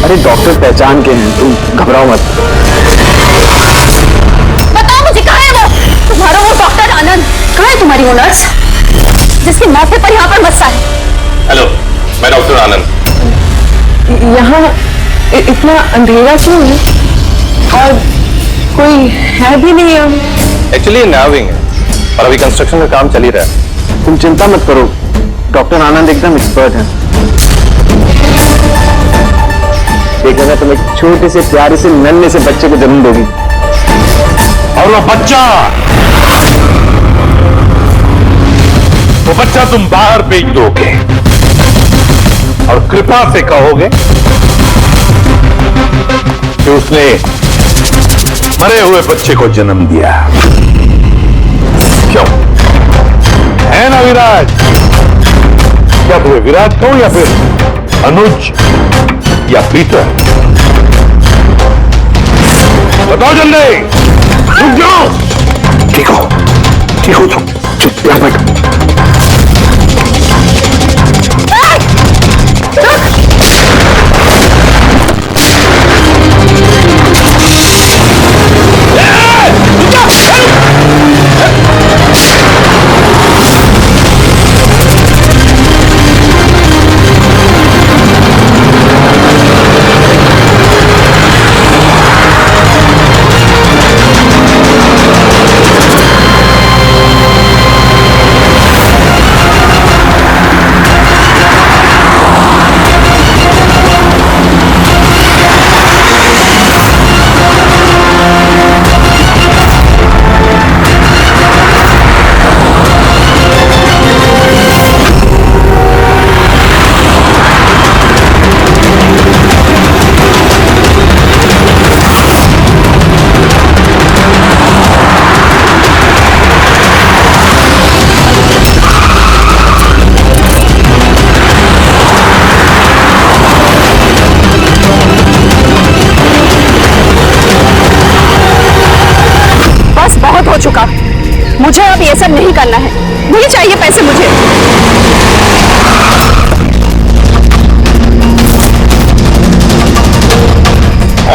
अरे डॉक्टर पहचान के हैं, तुम घबराओ मत। बताओ मुझे कहाँ है वो? तुम्हारा वो डॉक्टर आनंद कहाँ है? तुम्हारी वो नर्स जिसके मौके पर यहाँ पर बसा है। हेलो, मैं डॉक्टर आनंद। यहाँ इतना अंधेरा क्यों है? और कोई है भी नहीं है। एक्चुअली नया विंग है और अभी कंस्ट्रक्शन का काम चल ही रहा है। तुम चिंता मत करो, डॉक्टर आनंद एकदम एक्सपर्ट हैं। देखना तुम एक छोटे से प्यारे से नन्हे से बच्चे को जन्म दोगी और वो बच्चा तुम बाहर भेज दोगे। और कृपा से कहोगे कि उसने मरे हुए बच्चे को जन्म दिया। क्यों है ना विराज? क्या तुम्हें विराज कहूं या फिर अनुज या पीटर? बताओ जल्दी, रुक जाओ। ठीक हो तुम, चुप यहाँ बैठो। हो चुका, मुझे अब ये सब नहीं करना है। नहीं चाहिए पैसे मुझे।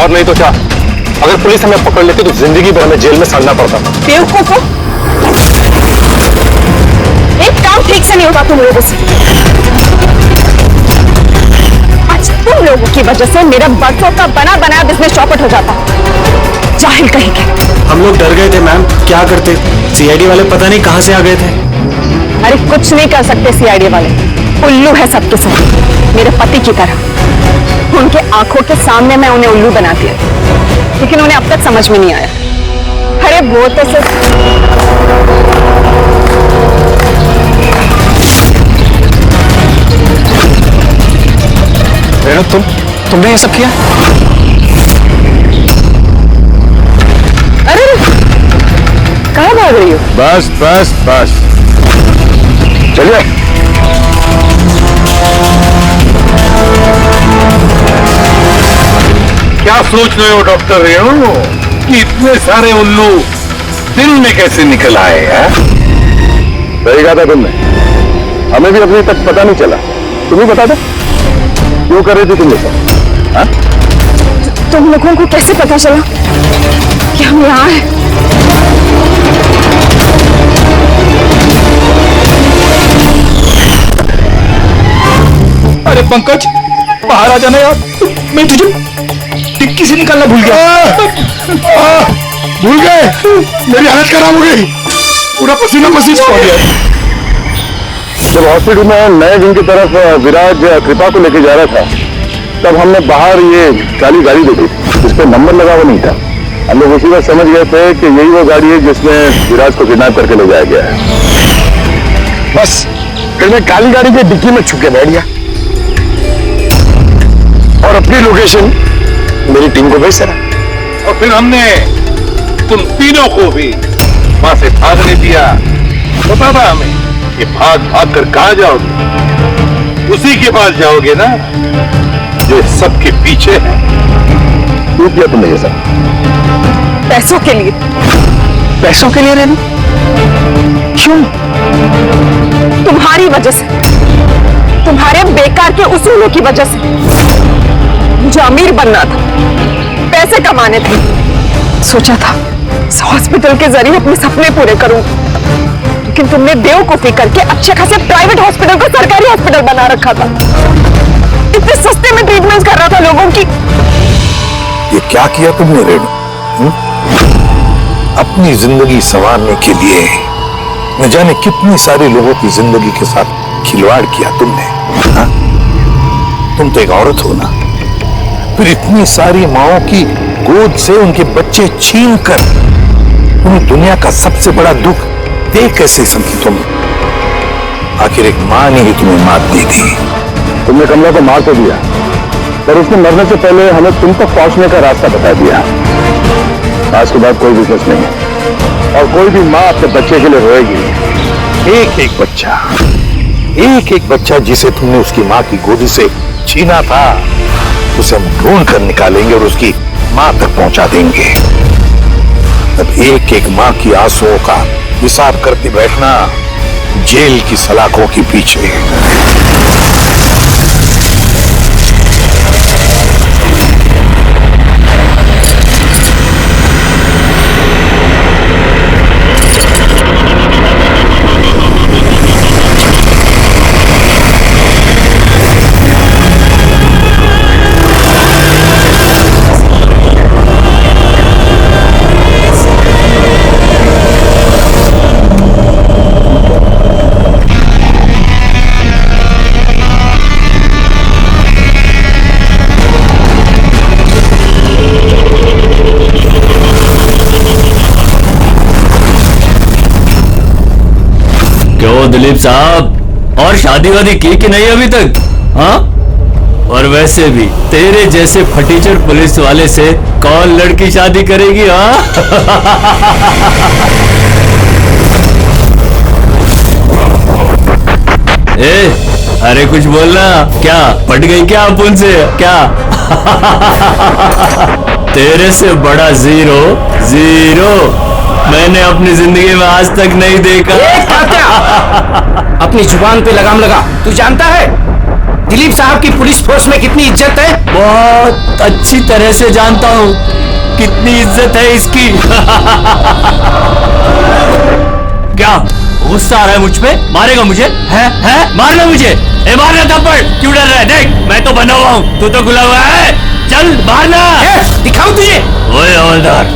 और नहीं तो क्या, अगर पुलिस हमें पकड़ लेती तो जिंदगी भर हमें जेल में सड़ना पड़ता। बेवकूफ हो, एक काम ठीक से नहीं होता तुम लोगों से। आज तुम लोगों की वजह से मेरा बरसों का बना बनाया बिजनेस चौपट हो जाता। जाहिल कहेंगे। हम लोग डर गए थे मैम, क्या करते? सीआईडी वाले पता नहीं कहां से आ गए थे। अरे कुछ नहीं कर सकते सीआईडी वाले, उल्लू है सबके सब, मेरे पति की तरह। उनके आंखों के सामने मैं उन्हें उल्लू बनाती है, लेकिन उन्हें अब तक समझ में नहीं आया। अरे वो तो सिर्फ तुमने ये सब किया? अरे कहाँ भाग रही हो? बस बस बस, चलिए। क्या सोच रहे हो डॉक्टर रेणु कि इतने सारे उल्लू दिन में कैसे निकल आए हैं? सही कहा था तुमने, हमें भी अभी तक पता नहीं चला। तुम्हें बता दो क्यों कर रहे थे तुम लोग? तुम लोगों को कैसे पता चला कि हम यहाँ हैं? अरे पंकज, बाहर आ जाना यार, मैं तुझे टिक्की से निकालना भूल गया। भूल गए? मेरी हालत खराब हो गई, पूरा पसीना पसीना हो गया। जब हॉस्पिटल में नए विंग की तरफ विराज कृपा को लेके जा रहा था, तब हमने बाहर ये काली गाड़ी देखी, जिस पे नंबर लगा हुआ नहीं था। हम लोग उसी वक्त समझ गए थे कि यही वो गाड़ी है जिसमें विराज को किडनैप करके ले जाया गया है। बस फिर मैं काली गाड़ी के डिक्की में छुप के बैठ गया और अपनी लोकेशन मेरी टीम को भेज रहा। और फिर हमने तुम तीनों को भी वहां से भागने दिया। पता था हमें कि भाग भाग कर कहां जाओगे, उसी के पास जाओगे ना जो सबके पीछे है। क्यों किया तुमने ये सब? पैसों के लिए। पैसों के लिए रेनू? क्यों? तुम्हारी वजह से, तुम्हारे बेकार के उसूलों की वजह से। मुझे अमीर बनना था, पैसे कमाने थे। सोचा था इस हॉस्पिटल के जरिए अपने सपने पूरे करूं, लेकिन तुमने बेवकूफी करके अच्छे खासे प्राइवेट हॉस्पिटल को सरकारी हॉस्पिटल बना रखा था। इतने सस्ते में ट्रीटमेंट कर रहा था लोगों की। ये क्या किया तुमने रेणु? अपनी जिंदगी संवारने के लिए न जाने कितनी सारे लोगों की जिंदगी के साथ खिलवाड़ किया तुमने। हा? तुम तो एक औरत हो ना, फिर इतनी सारी माओं की गोद से उनके बच्चे छीन कर उन्हें दुनिया का सबसे बड़ा दुख दे कैसे समझी तुम? आखिर एक मां ने ही तुम्हें मात दी थी, तुमने कमला को मार तो दिया, पर उसने मरने से पहले हमें तुम तक पहुंचने का रास्ता बता दिया। आज के बाद कोई बिजनेस नहीं है और कोई भी मां अपने बच्चे के लिए रोएगी नहीं। एक एक बच्चा जिसे तुमने उसकी मां की गोदी से छीना था, उसे हम ढूंढ कर निकालेंगे और उसकी मां तक पहुंचा देंगे। अब एक एक मां की आंसुओं का हिसाब करके बैठना जेल की सलाखों के पीछे। क्यों दिलीप साहब, और शादी वादी की कि नहीं अभी तक? हाँ, और वैसे भी तेरे जैसे फटीचर पुलिस वाले से कौन लड़की शादी करेगी? हाँ अरे कुछ बोलना, क्या पट गई क्या अपन से क्या? तेरे से बड़ा जीरो जीरो मैंने अपनी जिंदगी में आज तक नहीं देखा। अपनी जुबान पे लगाम लगा। तू जानता है दिलीप साहब की पुलिस फोर्स में कितनी इज्जत है? बहुत अच्छी तरह से जानता हूँ कितनी इज्जत है इसकी। क्या गुस्सा आ रहा है मुझ पे? मारेगा मुझे? है मारना मुझे? मारना थप्पड़, क्यों डर रहा है? देख मैं तो बना हुआ हूँ, तू तो खुला हुआ है। चल मारना। दिखाऊं तुझे? ओए हवलदार,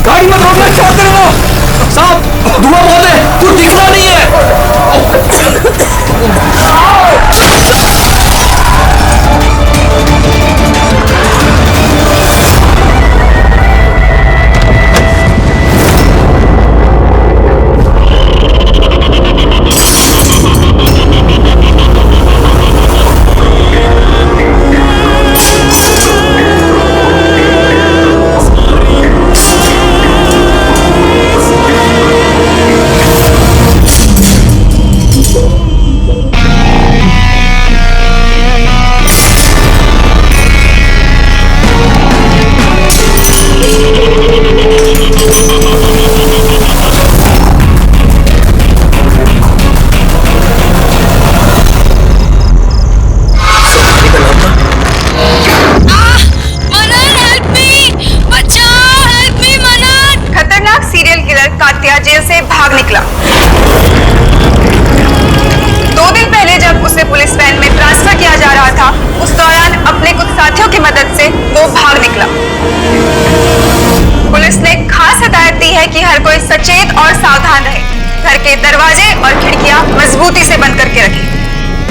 गाड़ी मत रोकना, क्या कर रहे हो? साहब धुआं बहुत है, कुछ दिखना नहीं है। जेल से भाग निकला। 2 दिन पहले जब उसे पुलिस वैन में ट्रांसफर किया जा रहा था, उस दौरान अपने कुछ साथियों की मदद से वो भाग निकला। पुलिस ने खास हिदायत दी है कि हर कोई सचेत और सावधान रहे, घर के दरवाजे और खिड़कियां मजबूती से बंद करके रखें।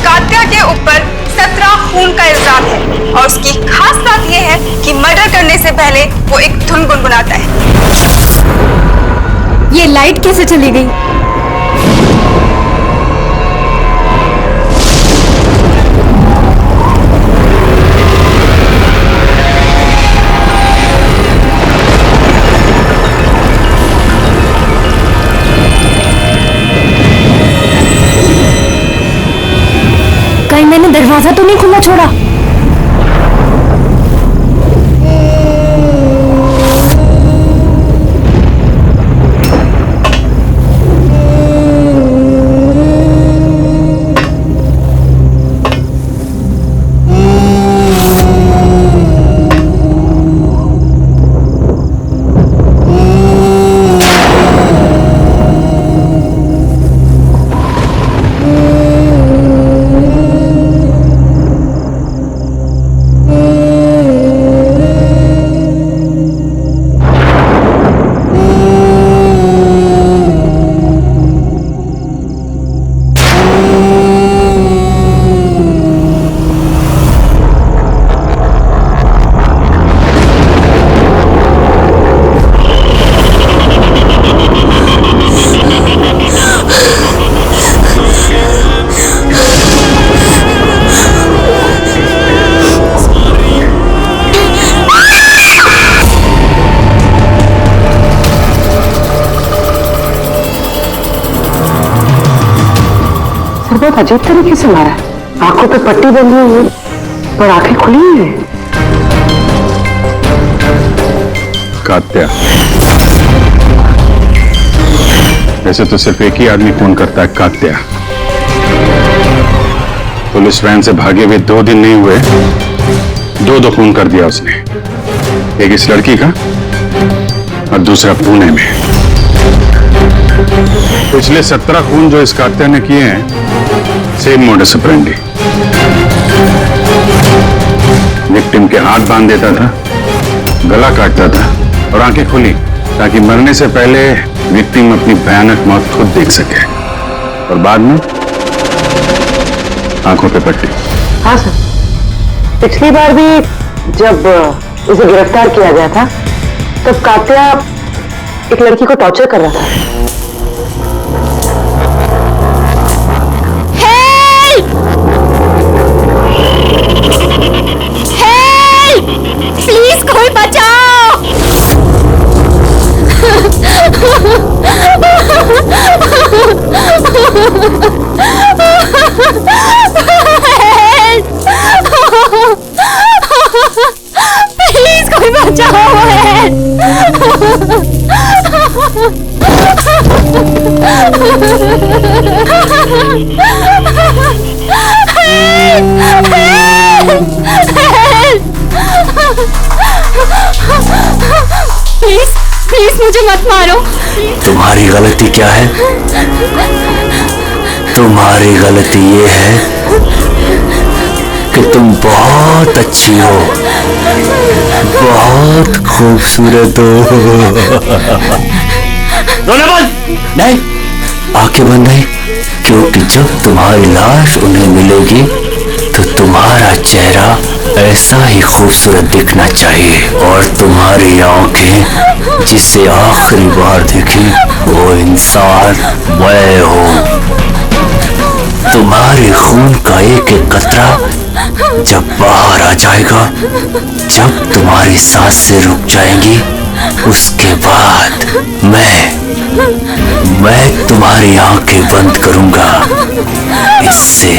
कात्या के ऊपर 17 खून का इल्जाम है और उसकी खास बात यह है कि मर्डर करने से पहले वो एक धुन गुनगुनाता है। ये लाइट कैसे चली गई? कहीं मैंने दरवाजा तो नहीं खुला छोड़ा? बहुत अजीब तरीके से मारा है। आंखों पे पट्टी बंधी हुई है पर आंखें खुली हुई हैं। कात्या, वैसे तो सिर्फ एक ही आदमी खून करता है, कात्या। पुलिस वैन से भागे हुए 2 दिन नहीं हुए, 2 खून कर दिया उसने। एक इस लड़की का और दूसरा पुणे में। पिछले 17 खून जो इस कात्या ने किए हैं, सेम मोडस ऑपरेंडी। विक्टिम के हाथ बांध देता था, गला काटता था और आंखें खुली ताकि मरने से पहले विक्टिम अपनी भयानक मौत खुद देख सके, और बाद में आंखों पे पट्टी। हाँ सर, पिछली बार भी जब उसे गिरफ्तार किया गया था तब कात्या एक लड़की को टॉर्चर कर रहा था। प्लीज कोई बचाओ। प्लीज कोई बचाओ। प्लीज प्लीज मुझे मत मारो। तुम्हारी गलती क्या है? तुम्हारी गलती ये है कि तुम बहुत अच्छी हो, बहुत खूबसूरत हो। रोना बंद नहीं, आंखें बंद नहीं, क्योंकि जब तुम्हारी लाश उन्हें मिलेगी तो तुम्हारा चेहरा ऐसा ही खूबसूरत दिखना चाहिए, और तुम्हारी आंखें जिसे आखिरी बार देखी वो इंसान मैं हूं। तुम्हारे खून का एक एक कतरा जब बाहर आ जाएगा, जब तुम्हारी सांसें रुक जाएंगी, उसके बाद मैं तुम्हारी आंखें बंद करूंगा। इससे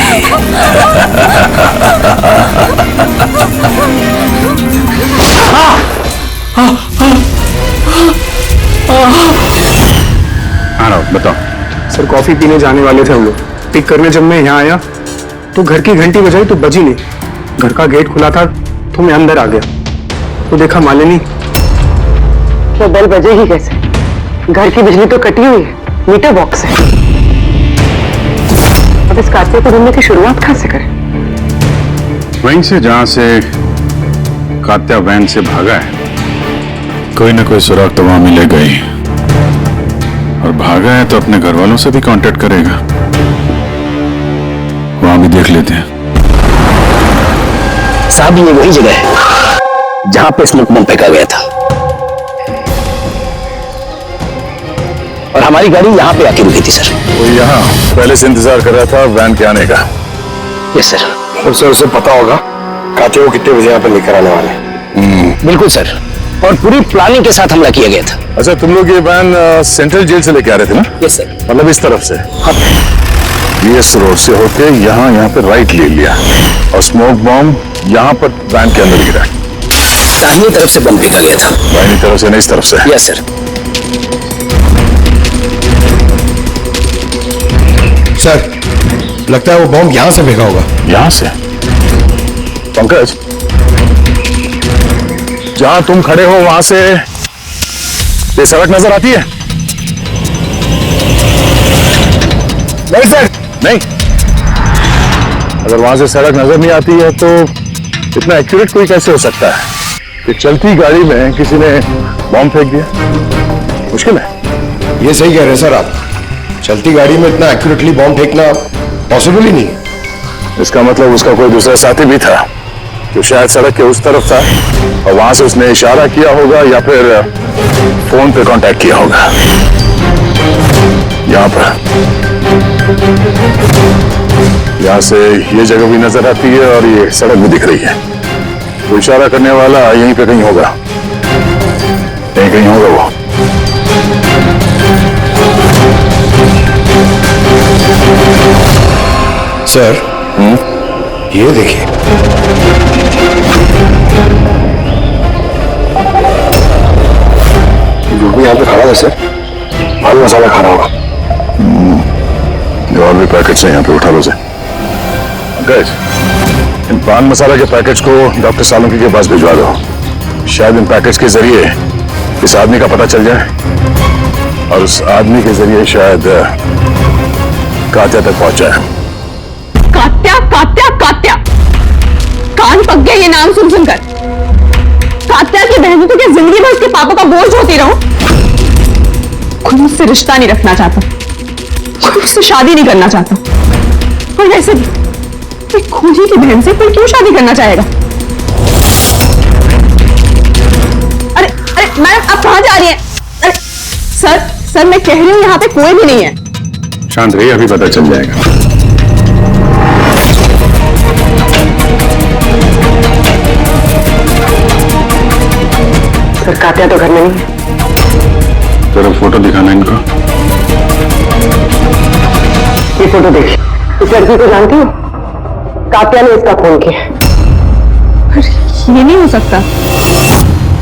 हाँ, बताओ। सर कॉफी पीने जाने वाले थे हम लोग। पिक करने जब मैं यहाँ आया तो घर की घंटी बजाई तो बजी नहीं। घर का गेट खुला था तो मैं अंदर आ गया तो देखा मालिनी। क्या बेल बजेगी कैसे? घर की बिजली तो कटी हुई है, मीटर बॉक्स है। अब इस कात्या को ढूंढने की शुरुआत कहां से करें? वहीं से जहां से कात्या वैन से भागा है, कोई ना कोई सुराग तो वहां मिलेगा ही, और भागा है तो अपने घर वालों से भी कांटेक्ट करेगा। वहां भी देख लेते हैं। साहब ये वही जगह है जहां पे स्मोक बम फेंका गया था, और हमारी गाड़ी यहाँ पे आके रुकी थी सर। वो यहाँ पहले से इंतजार कर रहा था वैन के आने का। Yes sir. और सर उसे पता होगा कात्या को कितने बजे यहाँ पे लेकर आने वाले हैं। बिल्कुल सर, और पूरी प्लानिंग के साथ हमला किया गया था। अच्छा, तुम लोग ये वैन सेंट्रल जेल से लेके आ रहे थे ना? Yes sir. मतलब इस तरफ से? हाँ। बीएस रोड से होके यहाँ पे राइट ले लिया, और स्मोक बॉम्ब यहाँ पर वैन के अंदर गिरा। दाहिनी तरफ से बम फेंका गया था। दाहिनी तरफ से नहीं, इस तरफ से? Yes sir. सर लगता है वो बॉम्ब यहां से फेंका होगा। यहां से? पंकज, जहां तुम खड़े हो वहां से ये सड़क नजर आती है? नहीं सर, नहीं। अगर वहां से सड़क नजर नहीं आती है तो इतना एक्यूरेट कोई कैसे हो सकता है कि चलती गाड़ी में किसी ने बॉम्ब फेंक दिया? मुश्किल है। ये सही कह रहे हैं सर आप, चलती गाड़ी में इतना एक्यूरेटली बॉम्ब फेंकना पॉसिबल ही नहीं। इसका मतलब उसका कोई दूसरा साथी भी था जो शायद सड़क के उस तरफ था, और वहां से उसने इशारा किया होगा या फिर फोन पे कांटेक्ट किया होगा। यहाँ से ये जगह भी नजर आती है और ये सड़क भी दिख रही है। तो इशारा करने वाला यहीं पे कहीं होगा, यहीं कहीं होगा वो। सर ये देखिए, जो भी यहाँ पे खड़ा है सर, पान मसाला खा रहा होगा। जो और भी पैकेट्स हैं यहाँ पे उठा लो से। गैस, इन पान मसाला के पैकेट्स को डॉक्टर सालुंकी के पास भिजवा दो। शायद इन पैकेट्स के जरिए इस आदमी का पता चल जाए और उस आदमी के जरिए शायद कात्या तक पहुंच जाए। कात्या कात्या कात्या, कान पक गए ये नाम सुन सुनकर। कात्या की बहन तो क्या जिंदगी भर उसके पापा का बोझ होती रहूं? कोई मुझसे रिश्ता नहीं रखना चाहता, कोई मुझसे शादी नहीं करना चाहता। और वैसे भी खूनी की बहन से कोई क्यों शादी करना चाहेगा? अरे अरे मैडम, आप कहां जा रही हैं? अरे सर मैं कह रही हूं यहाँ पे कोई भी नहीं है। शांत रहिए, अभी पता चल जाएगा। सर कात्या तो घर में नहीं है। जरा फोटो दिखाना इनको। ये फोटो देखिए, इस लड़की को जानती हो? कात्या ने इसका खून किया। ये नहीं हो सकता।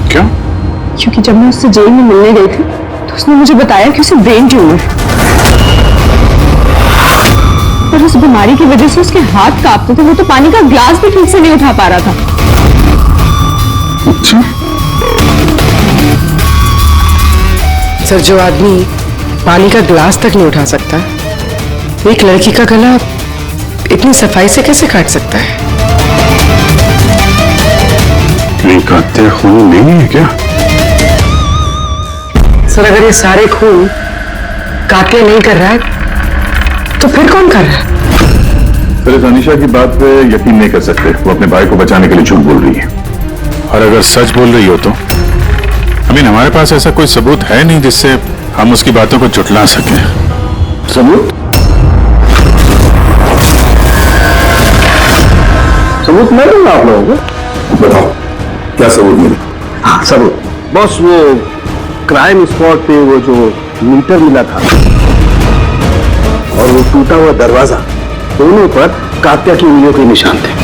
क्यों? क्योंकि जब मैं उससे जेल में मिलने गई थी तो उसने मुझे बताया कि उसे ब्रेन ट्यूमर है और उस बीमारी की वजह से उसके हाथ कांपते थे। वो तो पानी का ग्लास भी ठीक से नहीं उठा पा रहा था। अच्छा, सर जो आदमी पानी का ग्लास तक नहीं उठा सकता, एक लड़की का गला इतनी सफाई से कैसे काट सकता है? नहीं, कात्या खून नहीं है क्या? सर अगर ये सारे खून कात्या नहीं कर रहा है तो फिर कौन कर रहा है? फिर इस अनीशा की बात पे यकीन नहीं कर सकते। वो अपने भाई को बचाने के लिए झूठ बोल रही है, और अगर सच बोल रही हो तो हमारे पास ऐसा कोई सबूत है नहीं जिससे हम उसकी बातों को झुठला सकें। सबूत? सबूत मैं दूंगा आप लोगों को। बताओ क्या सबूत मिले? हाँ सबूत बॉस, वो क्राइम स्पॉट पे वो जो मीटर मिला था और वो टूटा हुआ दरवाजा, दोनों पर कात्या की उंगलियों के निशान थे।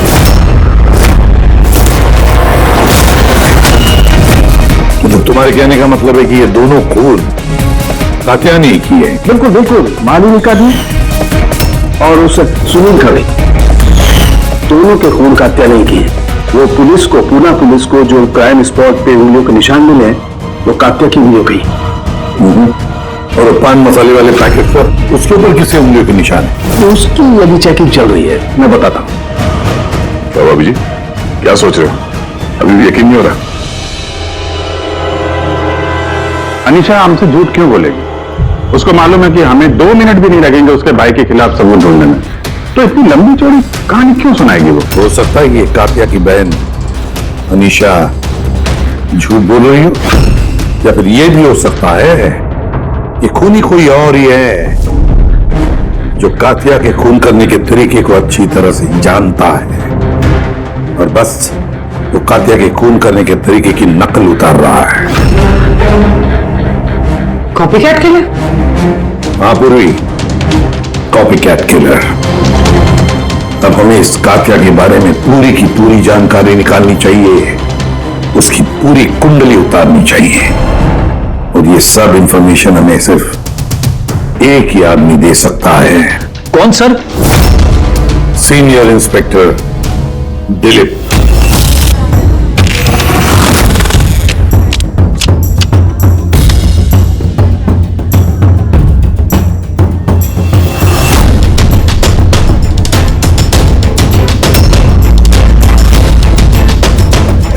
मतलब तुम्हारे कहने का मतलब है कि ये दोनों खून कात्या ने किए? बिल्कुल बिल्कुल, मालिनी का भी और उस सुनील का भी, दोनों के खून कात्या नहीं किए। वो पुलिस को, पूना पुलिस को जो क्राइम स्पॉट पे उंगलियों के निशान मिले वो कात्या की उंगलियों की। और पान मसाले वाले पैकेट पर उसके ऊपर किसके उंगलियों के निशान है? तो उसकी अभी चेकिंग चल रही है, मैं बताता हूं। क्या भाभी जी, क्या सोच रहे हो? अभी भी यकीन नहीं हो रहा? अनीशा हमसे झूठ क्यों बोलेगी? उसको मालूम है कि हमें 2 मिनट भी नहीं लगेंगे उसके भाई के खिलाफ सबूत ढूंढने में, तो इतनी लंबी चौड़ी कहानी क्यों सुनाएगी वो? हो सकता है कि कात्या की बहन अनीशा झूठ बोल रही हो, या फिर ये भी हो सकता है कि खूनी कोई और ही है जो कात्या के खून करने के तरीके को अच्छी तरह से जानता है और बस वो कात्या के खून करने के तरीके की नकल उतार रहा है। Copycat killer? हाँ पूर्वी, कॉपीकैट किलर। अब हमें इस कात्या के बारे में पूरी की पूरी जानकारी निकालनी चाहिए, उसकी पूरी कुंडली उतारनी चाहिए, और ये सब इंफॉर्मेशन हमें सिर्फ एक ही आदमी दे सकता है। कौन सर? Senior inspector Dilip.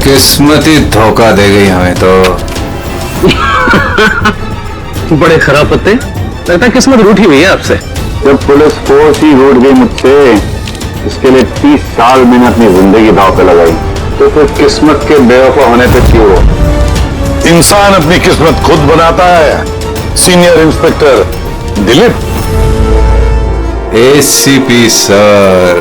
किस्मत ही धोखा दे गई हमें तो। बड़े खराब पत्ते, लगता है किस्मत रूठी हुई है आपसे। जब पुलिस फोर्स ही रूठ गई मुझसे, इसके लिए 30 साल मैंने अपनी जिंदगी दांव पे लगाई, तो फिर किस्मत के बेवफा होने पे क्यों? इंसान अपनी किस्मत खुद बनाता है, senior inspector Dilip. ACP sir,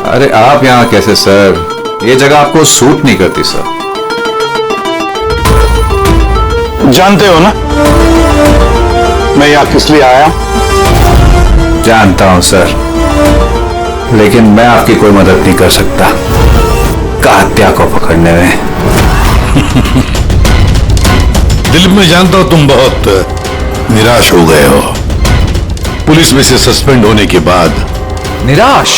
अरे आप यहां कैसे सर? ये जगह आपको सूट नहीं करती सर। जानते हो ना मैं यहां किस लिए आया? जानता हूं सर। लेकिन मैं आपकी कोई मदद नहीं कर सकता कात्या को पकड़ने में। दिलीप, मैं जानता हूं तुम बहुत निराश हो गए हो पुलिस में से सस्पेंड होने के बाद। निराश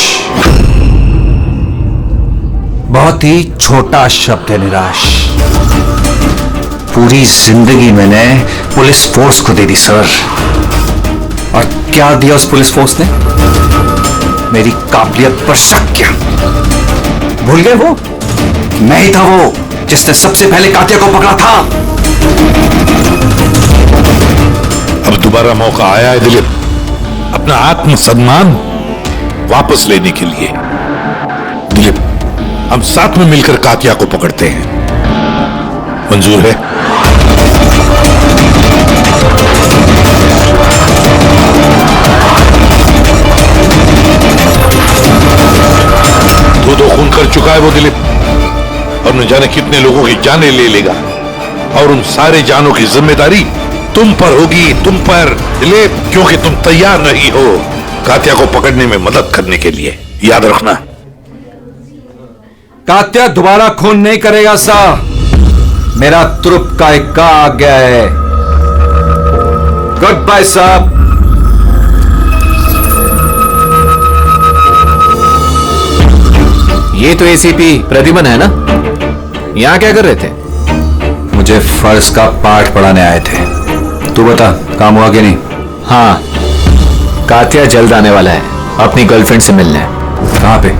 बहुत ही छोटा शब्द है, निराश। पूरी जिंदगी मैंने पुलिस फोर्स को दे दी सर, और क्या दिया उस पुलिस फोर्स ने? मेरी काबिलियत पर शक किया। भूल गए वो मैं ही था वो जिसने सबसे पहले कात्या को पकड़ा था। अब दोबारा मौका आया है दिलीप अपना आत्मसम्मान वापस लेने के लिए। दिलीप, हम साथ में मिलकर कात्या को पकड़ते हैं, मंजूर है? दो खून कर चुका है वो दिलीप, और न जाने कितने लोगों की जानें ले लेगा, और उन सारे जानों की जिम्मेदारी तुम पर होगी, तुम पर दिलीप, क्योंकि तुम तैयार नहीं हो कात्या को पकड़ने में मदद करने के लिए। याद रखना। कात्या दोबारा खून नहीं करेगा साहब, मेरा तुरुप का इक्का आ गया है। गुड बाय साहब। ये तो एसीपी प्रद्युमन है ना? यहां क्या कर रहे थे? मुझे फर्ज का पाठ पढ़ाने आए थे। तू बता, काम हुआ कि नहीं? हाँ, कात्या जल्द आने वाला है अपनी गर्लफ्रेंड से मिलने। कहां पे?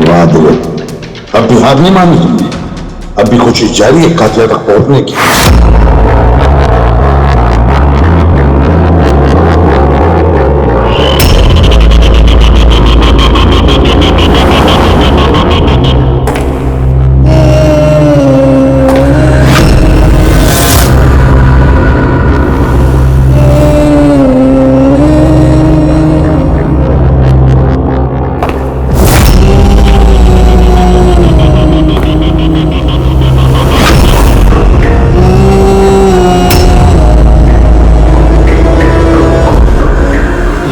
वाह दिलीप, अब भी हार नहीं मानी तुमने। अब भी कोशिश जारी है कात्या तक पहुंचने की।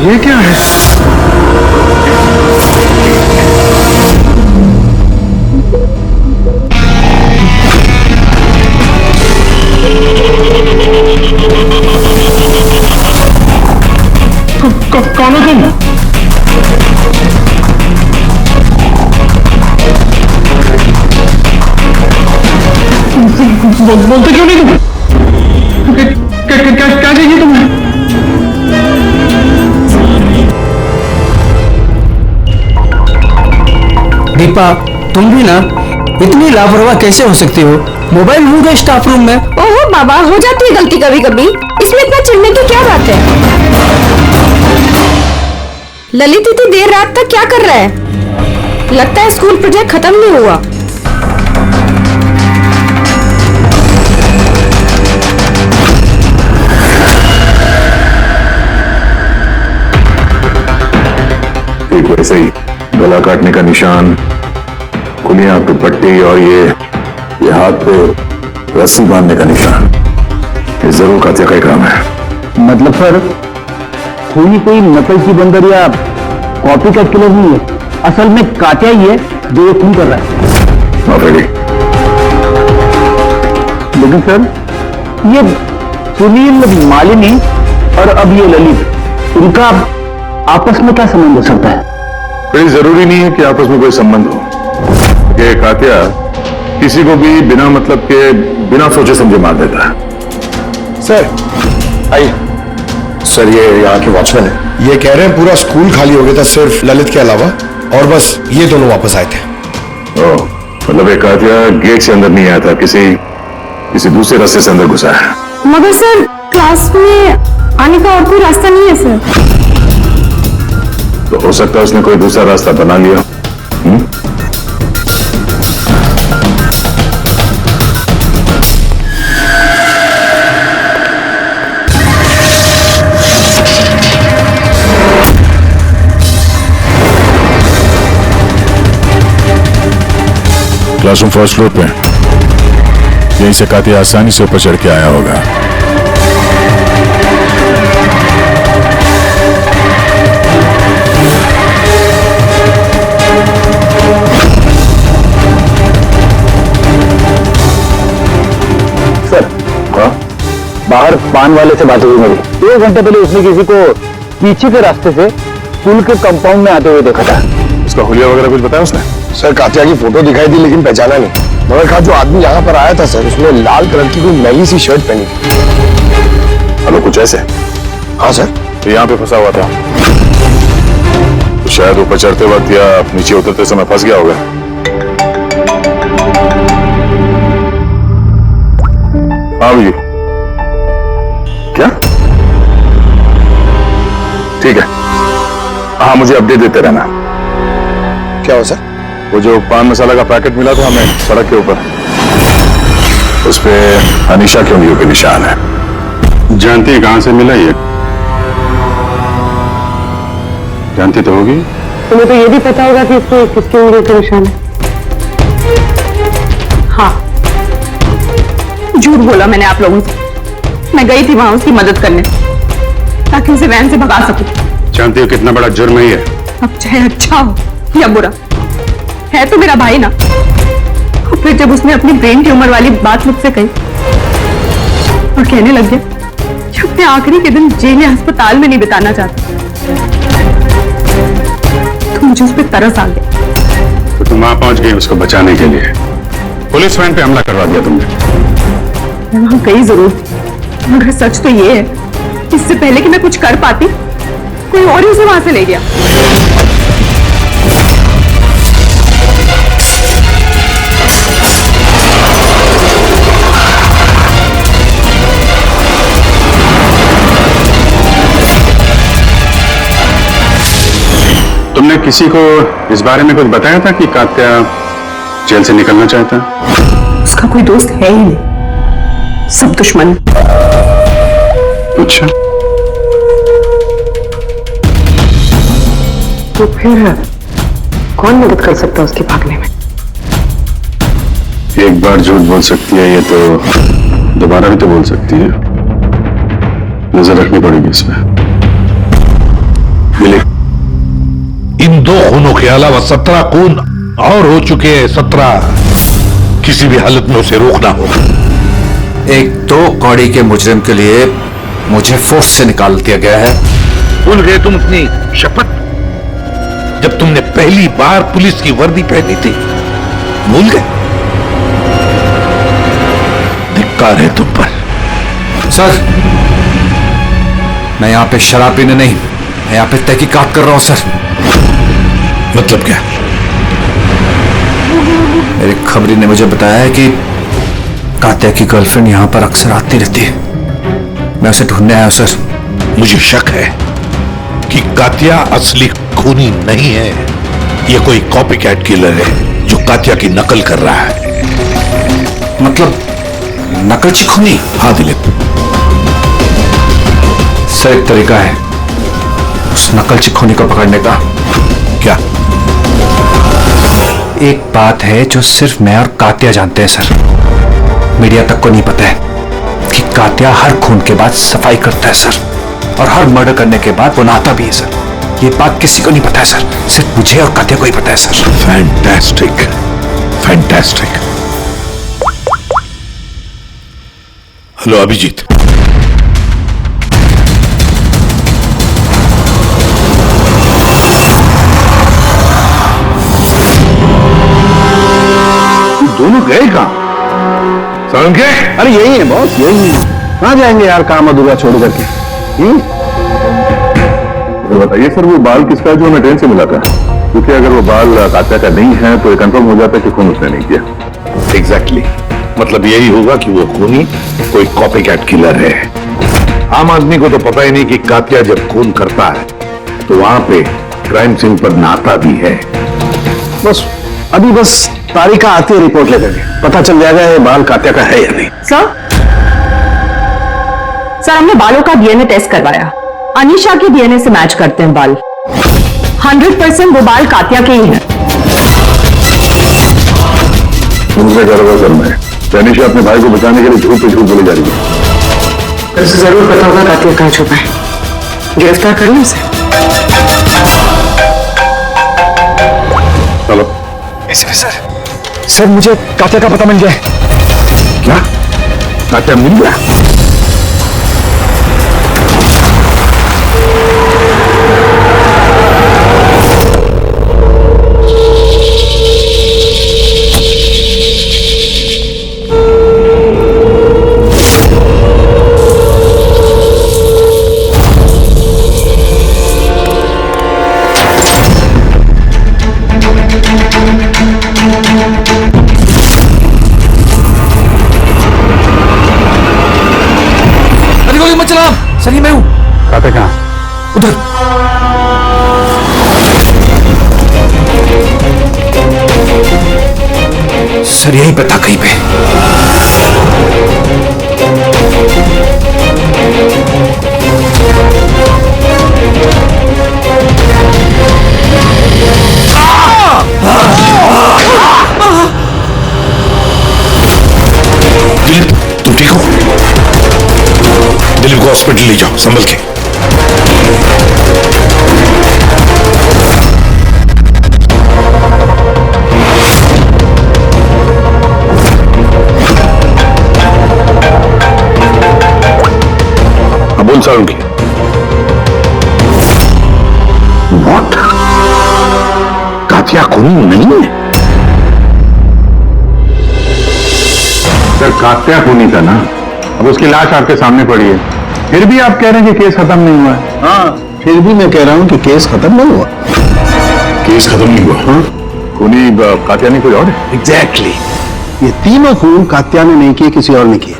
ये क्या है? कौन हो तुम? बोलते क्यों नहीं तुम? क्या चाहिए तुम्हें? दीपा, तुम भी ना इतनी लापरवाह कैसे हो सकती हो? मोबाइल भूल गए स्टाफ रूम में। ओहो बाबा, हो जाती है गलती कभी कभी, इसमें इतना चिढ़ने की क्या बात है? ललित इतनी देर रात तक क्या कर रहा है? लगता है स्कूल प्रोजेक्ट खत्म नहीं हुआ। ठीक वैसे ही गला काटने का निशान, खुली आंख पे पट्टी, और ये हाथ पे रस्सी बांधने का निशान, ये जरूर कात्या का ही काम है। मतलब सर, कोई नकल की बंदर या कॉपी का किलर नहीं है, असल में कात्या ही है जो ये खून कर रहा है। लेकिन सर, ये सुनील, मालिनी और अब ये ललित, इनका आपस में क्या संबंध हो सकता है? कोई जरूरी नहीं है कि आपस में कोई संबंध हो। ये कात्या किसी को भी बिना मतलब के, बिना सोचे समझे मार देता है। सर आइए। सर, ये यहाँ के वॉचमैन है, ये कह रहे हैं पूरा स्कूल खाली हो गया था सिर्फ ललित के अलावा, और बस ये दोनों वापस आए थे। ओह, मतलब एक कात्या गेट से अंदर नहीं आया था, किसी दूसरे रास्ते से अंदर घुसा है। मगर सर, क्लास में आने का और कोई रास्ता नहीं है सर। तो हो सकता है उसने कोई दूसरा रास्ता बना लिया। क्लासरूम फर्स्ट फ्लोर पे, यहीं से कात्या आसानी से ऊपर चढ़ के आया होगा। सर बाहर पान वाले से बात हुई मेरी। 2 घंटे पहले उसने किसी को पीछे के रास्ते से स्कूल के कंपाउंड में आते हुए देखा था। उसका हुलिया वगैरह कुछ बताया उसने? सर कातिया की फोटो दिखाई दी लेकिन पहचाना नहीं। मगर कहा जो आदमी यहाँ पर आया था सर, उसने लाल कलर की कोई मैली सी शर्ट पहनी थी। हेलो, कुछ ऐसे? हाँ सर। तो यहाँ पे फंसा हुआ था तो शायद ऊपर चढ़ते वक्त या नीचे उतरते समय फंस गया होगा। हाँ जी, क्या? ठीक है, हाँ मुझे अपडेट देते रहना। क्या हो सर? वो जो पान मसाला का पैकेट मिला था हमें सड़क के ऊपर, उस पे अनीशा के उंगलियों के निशान है। जानती है कहां से मिला ये? जानती तो होगी। तुम्हें तो ये भी पता होगा कि इसमें किसकी उंगलियों के निशान है। हाँ, झूठ बोला मैंने आप लोगों से। मैं गई थी वहां उसकी मदद करने ताकि उसे वैन से भगा सकूं। जानती हो कितना बड़ा जुर्म है ये? अब चाहे अच्छा हो या बुरा, है तो मेरा भाई ना। और फिर जब उसने अपनी ब्रेन ट्यूमर वाली बात मुझसे कही और कहने लग गया कि अपने आखिरी के दिन जेल या अस्पताल में नहीं बिताना चाहता, तो मुझे उस पर तरस आ गया। तो तुम वहां पहुंच गई उसको बचाने के लिए, पुलिस वैन पे हमला करवा दिया तुमने। मैं वहां गई जरूर थी, मगर सच तो ये है, इससे पहले कि मैं कुछ कर पाती, कोई और ही उसे वहां से ले गया। तुमने किसी को इस बारे में कुछ बताया था कि कात्या जेल से निकलना चाहता है? उसका कोई दोस्त है ही नहीं, सब दुश्मन। अच्छा, तो फिर कौन मदद कर सकता है उसके भागने में? एक बार झूठ बोल सकती है ये तो दोबारा भी तो बोल सकती है। नजर रखनी पड़ेगी इस पे। इन 2 खूनों के अलावा 17 खून और हो चुके हैं। 17 किसी भी हालत में उसे रोकना होगा। एक 2 कौड़ी के मुजरिम के लिए मुझे फोर्स से निकाल दिया गया है। भूल गए तुम अपनी शपथ जब तुमने पहली बार पुलिस की वर्दी पहनी थी? भूल गए? धिक्कार है तुम पर। सर, मैं यहां पे शराब पीने नहीं, मैं यहां पे तहकीकात कर रहा हूं सर। मतलब क्या? मेरी खबरी ने मुझे बताया है कि कात्या की गर्लफ्रेंड यहां पर अक्सर आती रहती है। मैं उसे ढूंढने आया हूं सर। मुझे शक है कि कात्या असली खूनी नहीं है। यह कोई कॉपी कैट किलर है जो कात्या की नकल कर रहा है। मतलब नकलची खूनी? हाँ दिलीप, सर एक तरीका है उस नकलची खूनी को पकड़ने का। क्या? एक बात है जो सिर्फ मैं और कात्या जानते हैं सर, मीडिया तक को नहीं पता है कि कात्या हर खून के बाद सफाई करता है सर, और हर मर्डर करने के बाद वो नहाता भी है सर। ये बात किसी को नहीं पता है सर, सिर्फ मुझे और कात्या को ही पता है sir. Fantastic, fantastic. Hello Abhijit, दोनों गए कहां? समझ गए? अरे यही है बॉस, यही है। कहाँ जाएंगे यार काम अधूरा छोड़ करके? तो बताइए सर, वो बाल किसका है जो हमें ट्रेन से मिला था? क्योंकि अगर वो बाल कात्या का नहीं है तो ये कंफर्म हो जाता है कि खून उसने नहीं किया। एग्जैक्टली, मतलब यही होगा कि वो खूनी कोई कॉपी कैट किलर है। आम आदमी को तो पता ही नहीं कि कात्या जब खून करता है तो वहां पे क्राइम सीन पर नहाता भी है। बस तारिका आती है रिपोर्ट लेकर के, पता चल जाएगा ये बाल कात्या का है या नहीं। सर हमने बालों का डीएनए टेस्ट करवाया, अनीशा के डीएनए से मैच करते हैं बाल। 100% वो बाल कात्या के ही हैं। तुमसे गड़बड़ करना है। अनीशा अपने भाई को बचाने के लिए झूठ पे झूठ बोली जा रही है। उसे जरूर पता होगा कातिया कहाँ छुपा है। गिरफ्तार कर लो उसे। चलो। सर मुझे कात्या का पता मिल गया है। क्या? कात्या मिल गया। मत चला सर, ये मैं हूं। काते कहाँ? उधर। सर यही पता कहीं पे। दिलीप, तुम ठीक हो? दिलीप को हॉस्पिटल ले जाओ संभल के। हाँ बोल सारुण की। व्हाट? कातिया खूनी नहीं है? सर कात्या खूनी था ना, अब उसकी लाश आपके सामने पड़ी है, फिर भी आप कह रहे हैं कि केस खत्म नहीं हुआ है। हाँ, फिर भी मैं कह रहा हूं कि केस खत्म नहीं हुआ। केस खत्म नहीं हुआ? हाँ? खूनी कात्या नहीं कोई और है? एग्जैक्टली। ये तीनों खून कात्या ने नहीं किए, किसी और ने किए।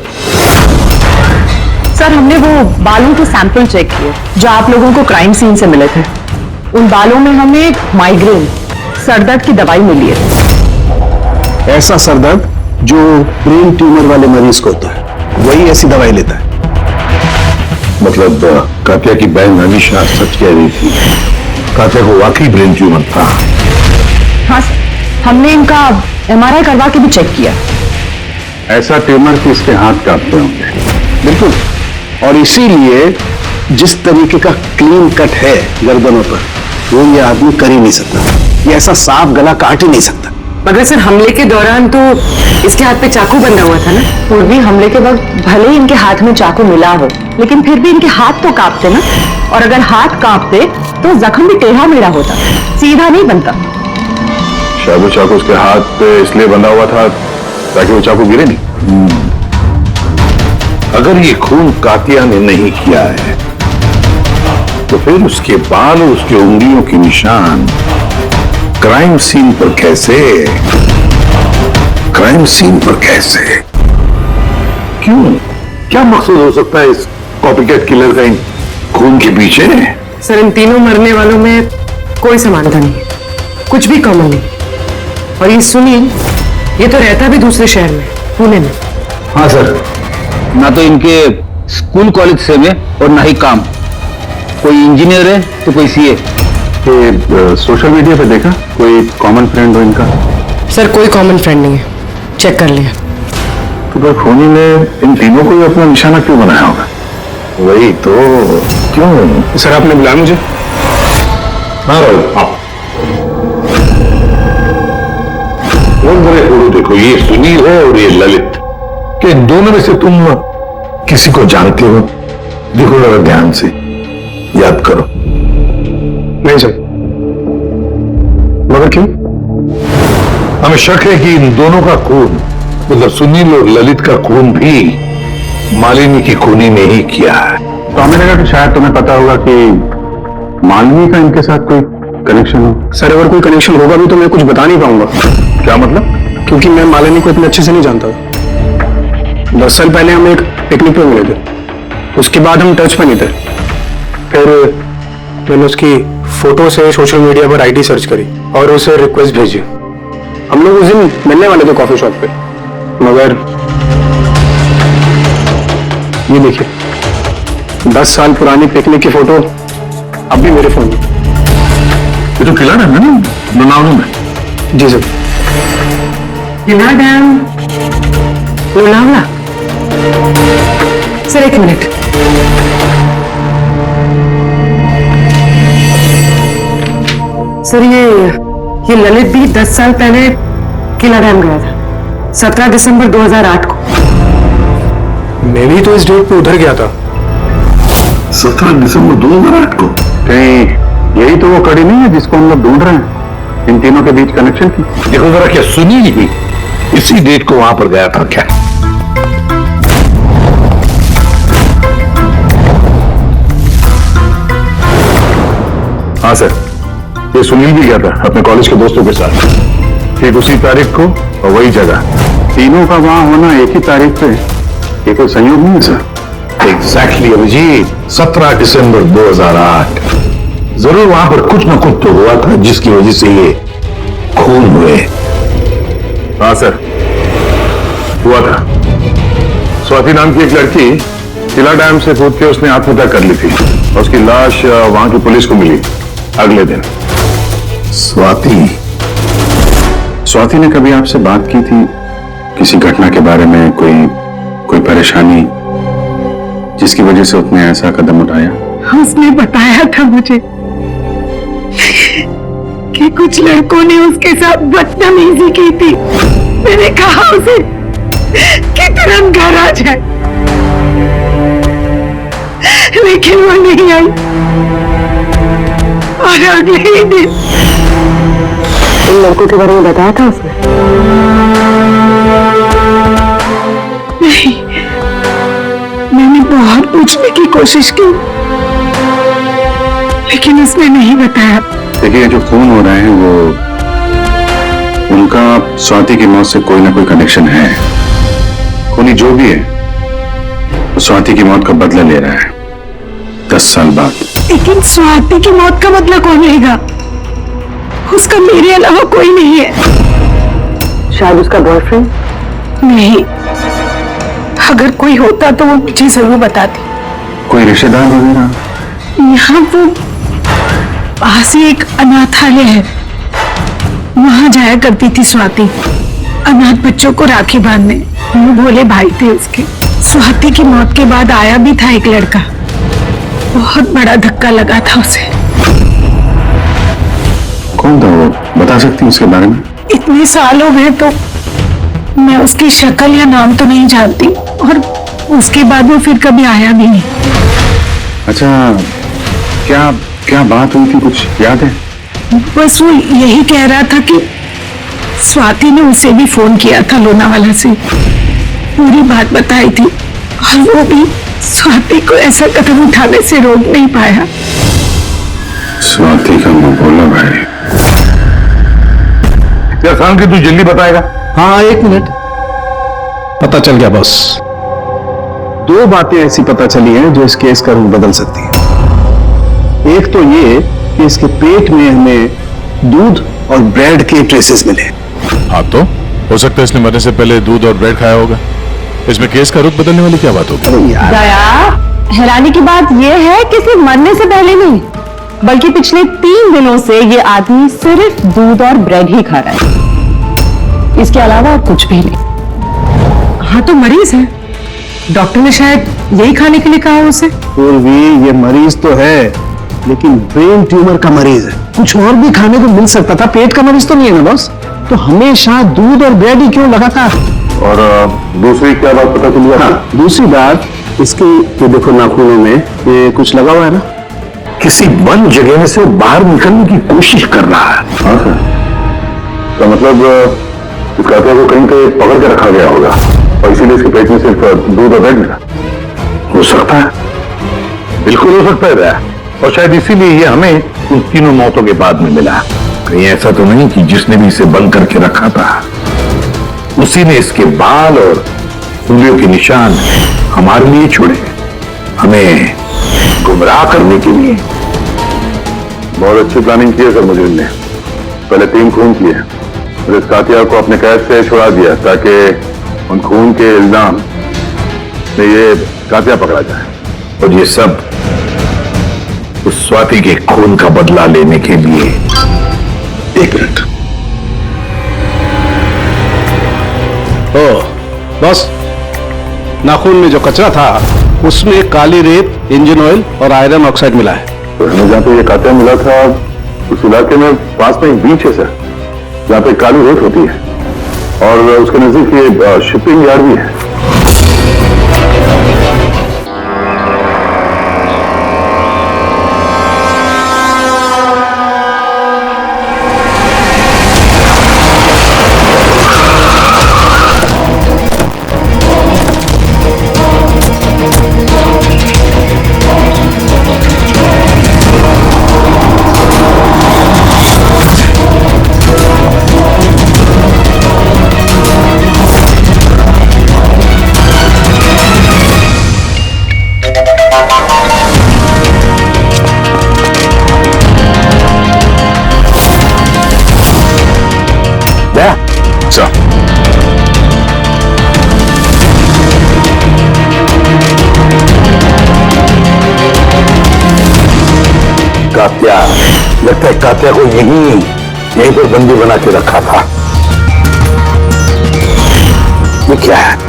सर हमने वो बालों के सैंपल चेक किए जो आप लोगों को क्राइम सीन से मिले थे। उन बालों में हमें माइग्रेन, सरदर्द की दवाई मिली है। ऐसा सरदर्द जो ब्रेन ट्यूमर वाले मरीज को होता है, वही ऐसी दवाई लेता है। मतलब कात्या की बहन अनीशा सच कह रही थी, कात्या को वाकई ब्रेन ट्यूमर था। हाँ सर, हमने इनका MRI करवा के भी चेक किया। ऐसा ट्यूमर कि इसके हाथ कांपते होंगे। बिल्कुल, और इसीलिए जिस तरीके का क्लीन कट है गर्दनों पर, वो ये आदमी कर ही नहीं सकता। ये ऐसा साफ गला काट ही नहीं सकता। मगर सर हमले के दौरान तो इसके हाथ पे चाकू बंधा हुआ था ना। पूर्वी हमले के वक्त भले ही इनके हाथ में चाकू मिला हो, लेकिन फिर भी इनके हाथ तो कांपते ना, और अगर हाथ कांपते तो जख्म भी टेढ़ा मेढ़ा होता, सीधा नहीं बनता। शायद वो चाकू उसके हाथ पे इसलिए बंधा हुआ था ताकि वो चाकू गिरे नहीं। अगर ये खून कातिया ने नहीं किया है तो फिर उसके बाल और उसके उंगलियों के निशान क्राइम सीन पर कैसे? क्राइम सीन पर कैसे? क्यों? क्या मकसद हो सकता है इस कॉपीकैट किलर का इन खून के पीछे? सर इन तीनों मरने वालों में कोई समानता नहीं है, कुछ भी कॉमन नहीं। और ये सुनील, ये तो रहता भी दूसरे शहर में, पुणे में। हाँ सर, ना तो इनके स्कूल कॉलेज से में और ना ही काम। कोई इंजीनियर है तो कोई सीए। सोशल मीडिया पे देखा कोई कॉमन फ्रेंड हो इनका? सर कोई कॉमन फ्रेंड नहीं है, चेक कर लिया। तो फिर खूनी ने इन तीनों को ही अपना निशाना क्यों बनाया होगा? वही तो, क्यों? सर आपने बुलाया मुझे? हाँ राहुल, आओ। बहुत बड़े फोटो देखो, ये सुनील है और ये ललित। कि इन दोनों में से तुम किसी को जानते हो? देखो जरा ध्यान से, याद करो। नहीं सर। मगर क्यों? हमें शक है कि इन दोनों का खून, मतलब सुनील और ललित का खून भी मालिनी की खूनी ने ही किया है। तो हमें लगा कि शायद तुम्हें पता होगा कि मालिनी का इनके साथ कोई कनेक्शन हो। सर अगर कोई कनेक्शन होगा भी तो मैं कुछ बता नहीं पाऊंगा। क्या मतलब? क्योंकि मैं मालिनी को इतने अच्छे से नहीं जानता। 10 साल पहले हम एक पिकनिक पे मिले थे, उसके बाद हम टच पे नहीं थे। फिर मैंने उसकी फोटो से सोशल मीडिया पर आईडी सर्च करी और उसे रिक्वेस्ट भेजी। हम लोग उस दिन मिलने वाले थे कॉफी शॉप पे, मगर ये देखिए 10 साल पुरानी पिकनिक की फोटो अब भी मेरे फोन में। ये तो किला डैम है ना, लोनावला में? जी सर। किला डैम, लोनावला? सर एक मिनट। सर ये ललित भी 10 साल पहले किला डैम गया था, 17 दिसंबर 2008 को। मैं भी तो इस डेट पे उधर गया था। 17 दिसंबर 2008 को। कहीं यही तो वो कड़ी नहीं है जिसको हम लोग ढूंढ रहे हैं, इन तीनों के बीच कनेक्शन की? देखो जरा, क्या सुनी नहीं? इसी डेट को वहां पर गया था क्या? हाँ सर, ये सुनील भी गया था अपने कॉलेज के दोस्तों के साथ, ठीक उसी तारीख को और वही जगह। तीनों का वहां होना एक ही तारीख पे, ये कोई संयोग नहीं है सर? एग्जैक्टली अभिजीत, 17 दिसंबर 2008। जरूर वहां पर कुछ न कुछ तो हुआ था जिसकी वजह से ये खून हुए। हाँ सर, हुआ था। स्वाति नाम की एक लड़की किला डैम से कूद के उसने आत्महत्या कर ली थी और उसकी लाश वहां की पुलिस को मिली अगले दिन। स्वाति ने कभी आपसे बात की थी किसी घटना के बारे में, कोई परेशानी जिसकी वजह से उसने ऐसा कदम उठाया? उसने बताया था मुझे कि कुछ लड़कों ने उसके साथ बदतमीजी की थी। मैंने कहा उसे कि तुरंत घर आ जाए, लेकिन वो नहीं आई और अगले ही दिन इन लड़कों के बारे में बताया था उसने? नहीं, मैंने बहुत पूछने की कोशिश की, लेकिन उसने नहीं बताया। देखिए, जो खून हो रहे हैं वो उनका स्वाति की मौत से कोई ना कोई कनेक्शन है। खूनी जो भी है वो स्वाति की मौत का बदला ले रहा है 10 साल बाद। लेकिन स्वाति की मौत का बदला कौन लेगा? उसका मेरे अलावा कोई नहीं है। शायद उसका बॉयफ्रेंड? नहीं, अगर कोई होता तो वो मुझे जरूर बताती। कोई रिश्तेदार वगैरह? यहाँ वो पास ही एक अनाथालय है, वहां जाया करती थी स्वाति अनाथ बच्चों को राखी बांधने। वो भोले भाई थे उसके। स्वाति की मौत के बाद आया भी था एक लड़का, बहुत बड़ा धक्का लगा था उसे। कौन था वो, बता सकती हैं उसके बारे में? इतने साल हो गए तो मैं उसकी शक्ल या नाम तो नहीं जानती, और उसके बाद वो फिर कभी आया भी नहीं। अच्छा, क्या बात हुई थी, कुछ याद है? बस वो यही कह रहा था कि स्वाति ने उसे भी फोन किया था लोनावाला से, पूरी बात बताई थी, और वो भी स्वाति को ऐसा कदम उठाने से रोक नहीं पाया। स्वाति का मुंह बोला भाई। क्या सांग की तू जल्दी बताएगा? हाँ, 1 मिनट। पता चल गया बॉस। 2 बातें ऐसी पता चली हैं जो इस केस का रुख बदल सकती हैं। एक तो ये कि इसके पेट में हमें दूध और ब्रेड के ट्रेसेस मिले। हाँ, तो हो सकता है इसने मरने से पहले दूध और ब्रेड खाया होगा। इसमें केस का रुख बदलने वाली क्या बात होगी? दया, हैरानी की बात यह है कि सिर्फ मरने से पहले नहीं, बल्कि पिछले 3 दिनों से ये आदमी सिर्फ दूध और ब्रेड ही खा रहा है, इसके अलावा और कुछ भी नहीं। हाँ, तो मरीज है, डॉक्टर ने शायद यही खाने के लिए कहा उसे। पूर्वी, ये मरीज तो है, लेकिन ब्रेन ट्यूमर का मरीज है। कुछ और भी खाने को मिल सकता था, पेट का मरीज तो नहीं है ना बॉस। तो हमेशा दूध और ब्रेड ही क्यों लगातार? और दूसरी क्या बात पता चली? हाँ, दूसरी बात इसके, ये देखो नाखूनों में ये कुछ लगा हुआ है ना, किसी बंद जगह से बाहर निकलने की कोशिश कर रहा है। हाँ सर, तो मतलब इस कातिल को कहीं पे पकड़ के रखा गया होगा और इसीलिए इसके पेट में सिर्फ दूध और ब्रेड मिला। हो सकता है, बिल्कुल हो सकता है, और शायद इसीलिए ये हमें उन तीनों मौतों के बाद में मिला। कहीं ऐसा तो नहीं कि जिसने भी इसे बंद करके रखा था उसी ने इसके बाल और उंगलियों के निशान हमारे लिए छोड़े, हमें गुमराह करने के लिए। बहुत अच्छी प्लानिंग की है सर मुझे ने। पहले 3 खून किए, फिर इस कातिया को अपने कैद से छुड़ा दिया ताकि उन खून के इल्जाम में ये कातिया पकड़ा जाए, और ये सब उस स्वाति के खून का बदला लेने के लिए। 1 मिनट। बस, नाखून में जो कचरा था उसमें काली रेत, इंजन ऑयल और आयरन ऑक्साइड मिला है। तो हमें जहाँ पे ये कातिया मिला था उस इलाके में पास में एक बीच है सर, जहाँ पे काली रेत होती है, और उसके नजदीक ये शिपिंग यार्ड भी है। कात्या, लगता है कात्या को यहीं पर बंदी बना के रखा था। ये क्या है?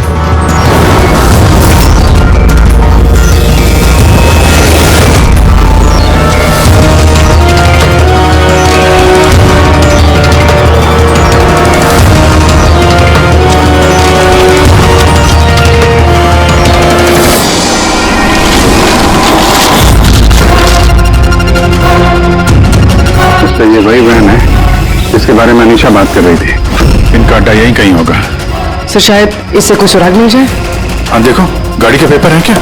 ये वही बहन है जिसके बारे में अनीशा बात कर रही थी। इनका अड्डा यहीं कहीं होगा। सर शायद इससे कोई सुराग मिल जाए। हाँ देखो, गाड़ी के पेपर हैं क्या?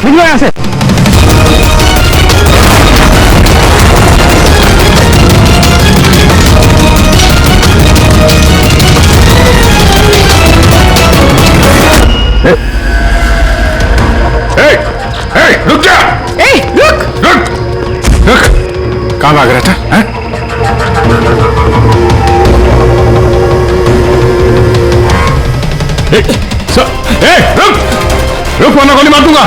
निकलो यहाँ से। रुक जा! रुक! कहाँ भाग रहा था? हैं? रुक वरना गोली मार दूंगा।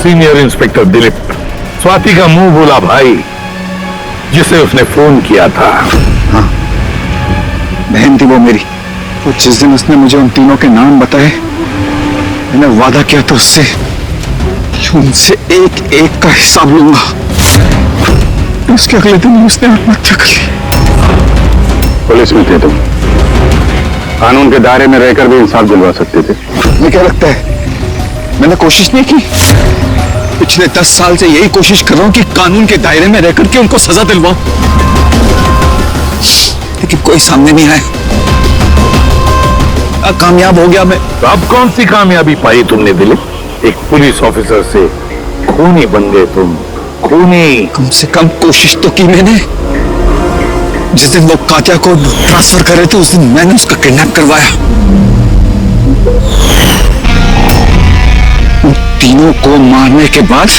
सीनियर इंस्पेक्टर दिलीप, स्वाति का मुंह बोला भाई जिसे उसने फोन किया था। हाँ, बहन थी वो मेरी। तो जिस दिन उसने मुझे उन तीनों के नाम बताए, मैंने वादा किया था उससे कि उनसे एक एक का हिसाब लूंगा। उसके अगले दिन उसने आत्महत्या कर ली। पुलिस में थे तुम, कानून के दायरे में रहकर भी इंसाफ दिलवा सकते थे। मुझे क्या लगता है मैंने कोशिश नहीं की? पिछले 10 साल से यही कोशिश कर रहा हूं कि कानून के दायरे में रहकर के उनको सजा दिलवाऊं, लेकिन कोई सामने नहीं आया। कामयाब हो गया मैं। तो अब कौन सी कामयाबी पाई तुमने दिलीप? एक पुलिस ऑफिसर से खूनी बन गए तुम, खूनी। कम से कम कोशिश तो की मैंने। जिस दिन वो कात्या को ट्रांसफर कर रहे थे उस दिन मैंने उसका किडनैप करवाया। उन तीनों को मारने के बाद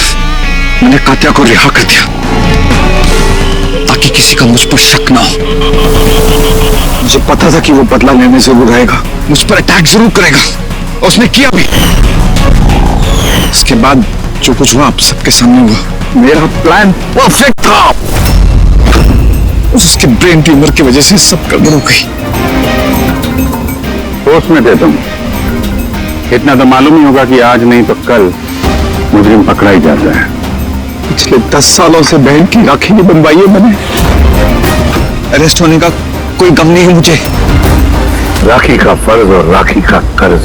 मैंने कात्या को रिहा कर दिया ताकि किसी का मुझ पर शक ना हो। मुझे पता था कि वो बदला लेने जरूर आएगा, मुझ पर अटैक जरूर करेगा, और उसने किया भी। इसके बाद जो कुछ हुआ आप सबके सामने हुआ। मेरा प्लान परफेक्ट था, उसके ब्रेन ट्यूमर की वजह से सब गड़बड़ हो गई। होश में थे तुम, इतना तो मालूम ही होगा कि आज नहीं तो कल मुजरिम पकड़ा ही जाता है। पिछले 10 सालों से बहन की राखी नहीं बनवाई है मैंने। अरेस्ट होने का कोई गम नहीं है मुझे। राखी का फर्ज और राखी का कर्ज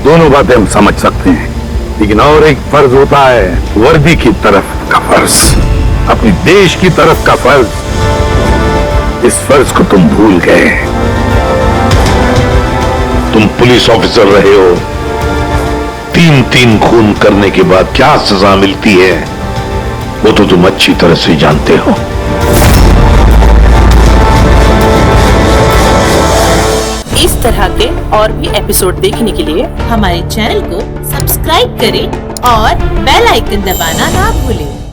दोनों बातें हम समझ सकते हैं, लेकिन और एक फर्ज होता है वर्दी की तरफ का फर्ज, अपने देश की तरफ का फर्ज। इस फर्ज को तुम भूल गए। तुम पुलिस ऑफिसर रहे हो, 3 खून करने के बाद क्या सजा मिलती है वो तो तुम अच्छी तरह से जानते हो। इस तरह के और भी एपिसोड देखने के लिए हमारे चैनल को सब्सक्राइब करें और बेल आइकन दबाना ना भूलें।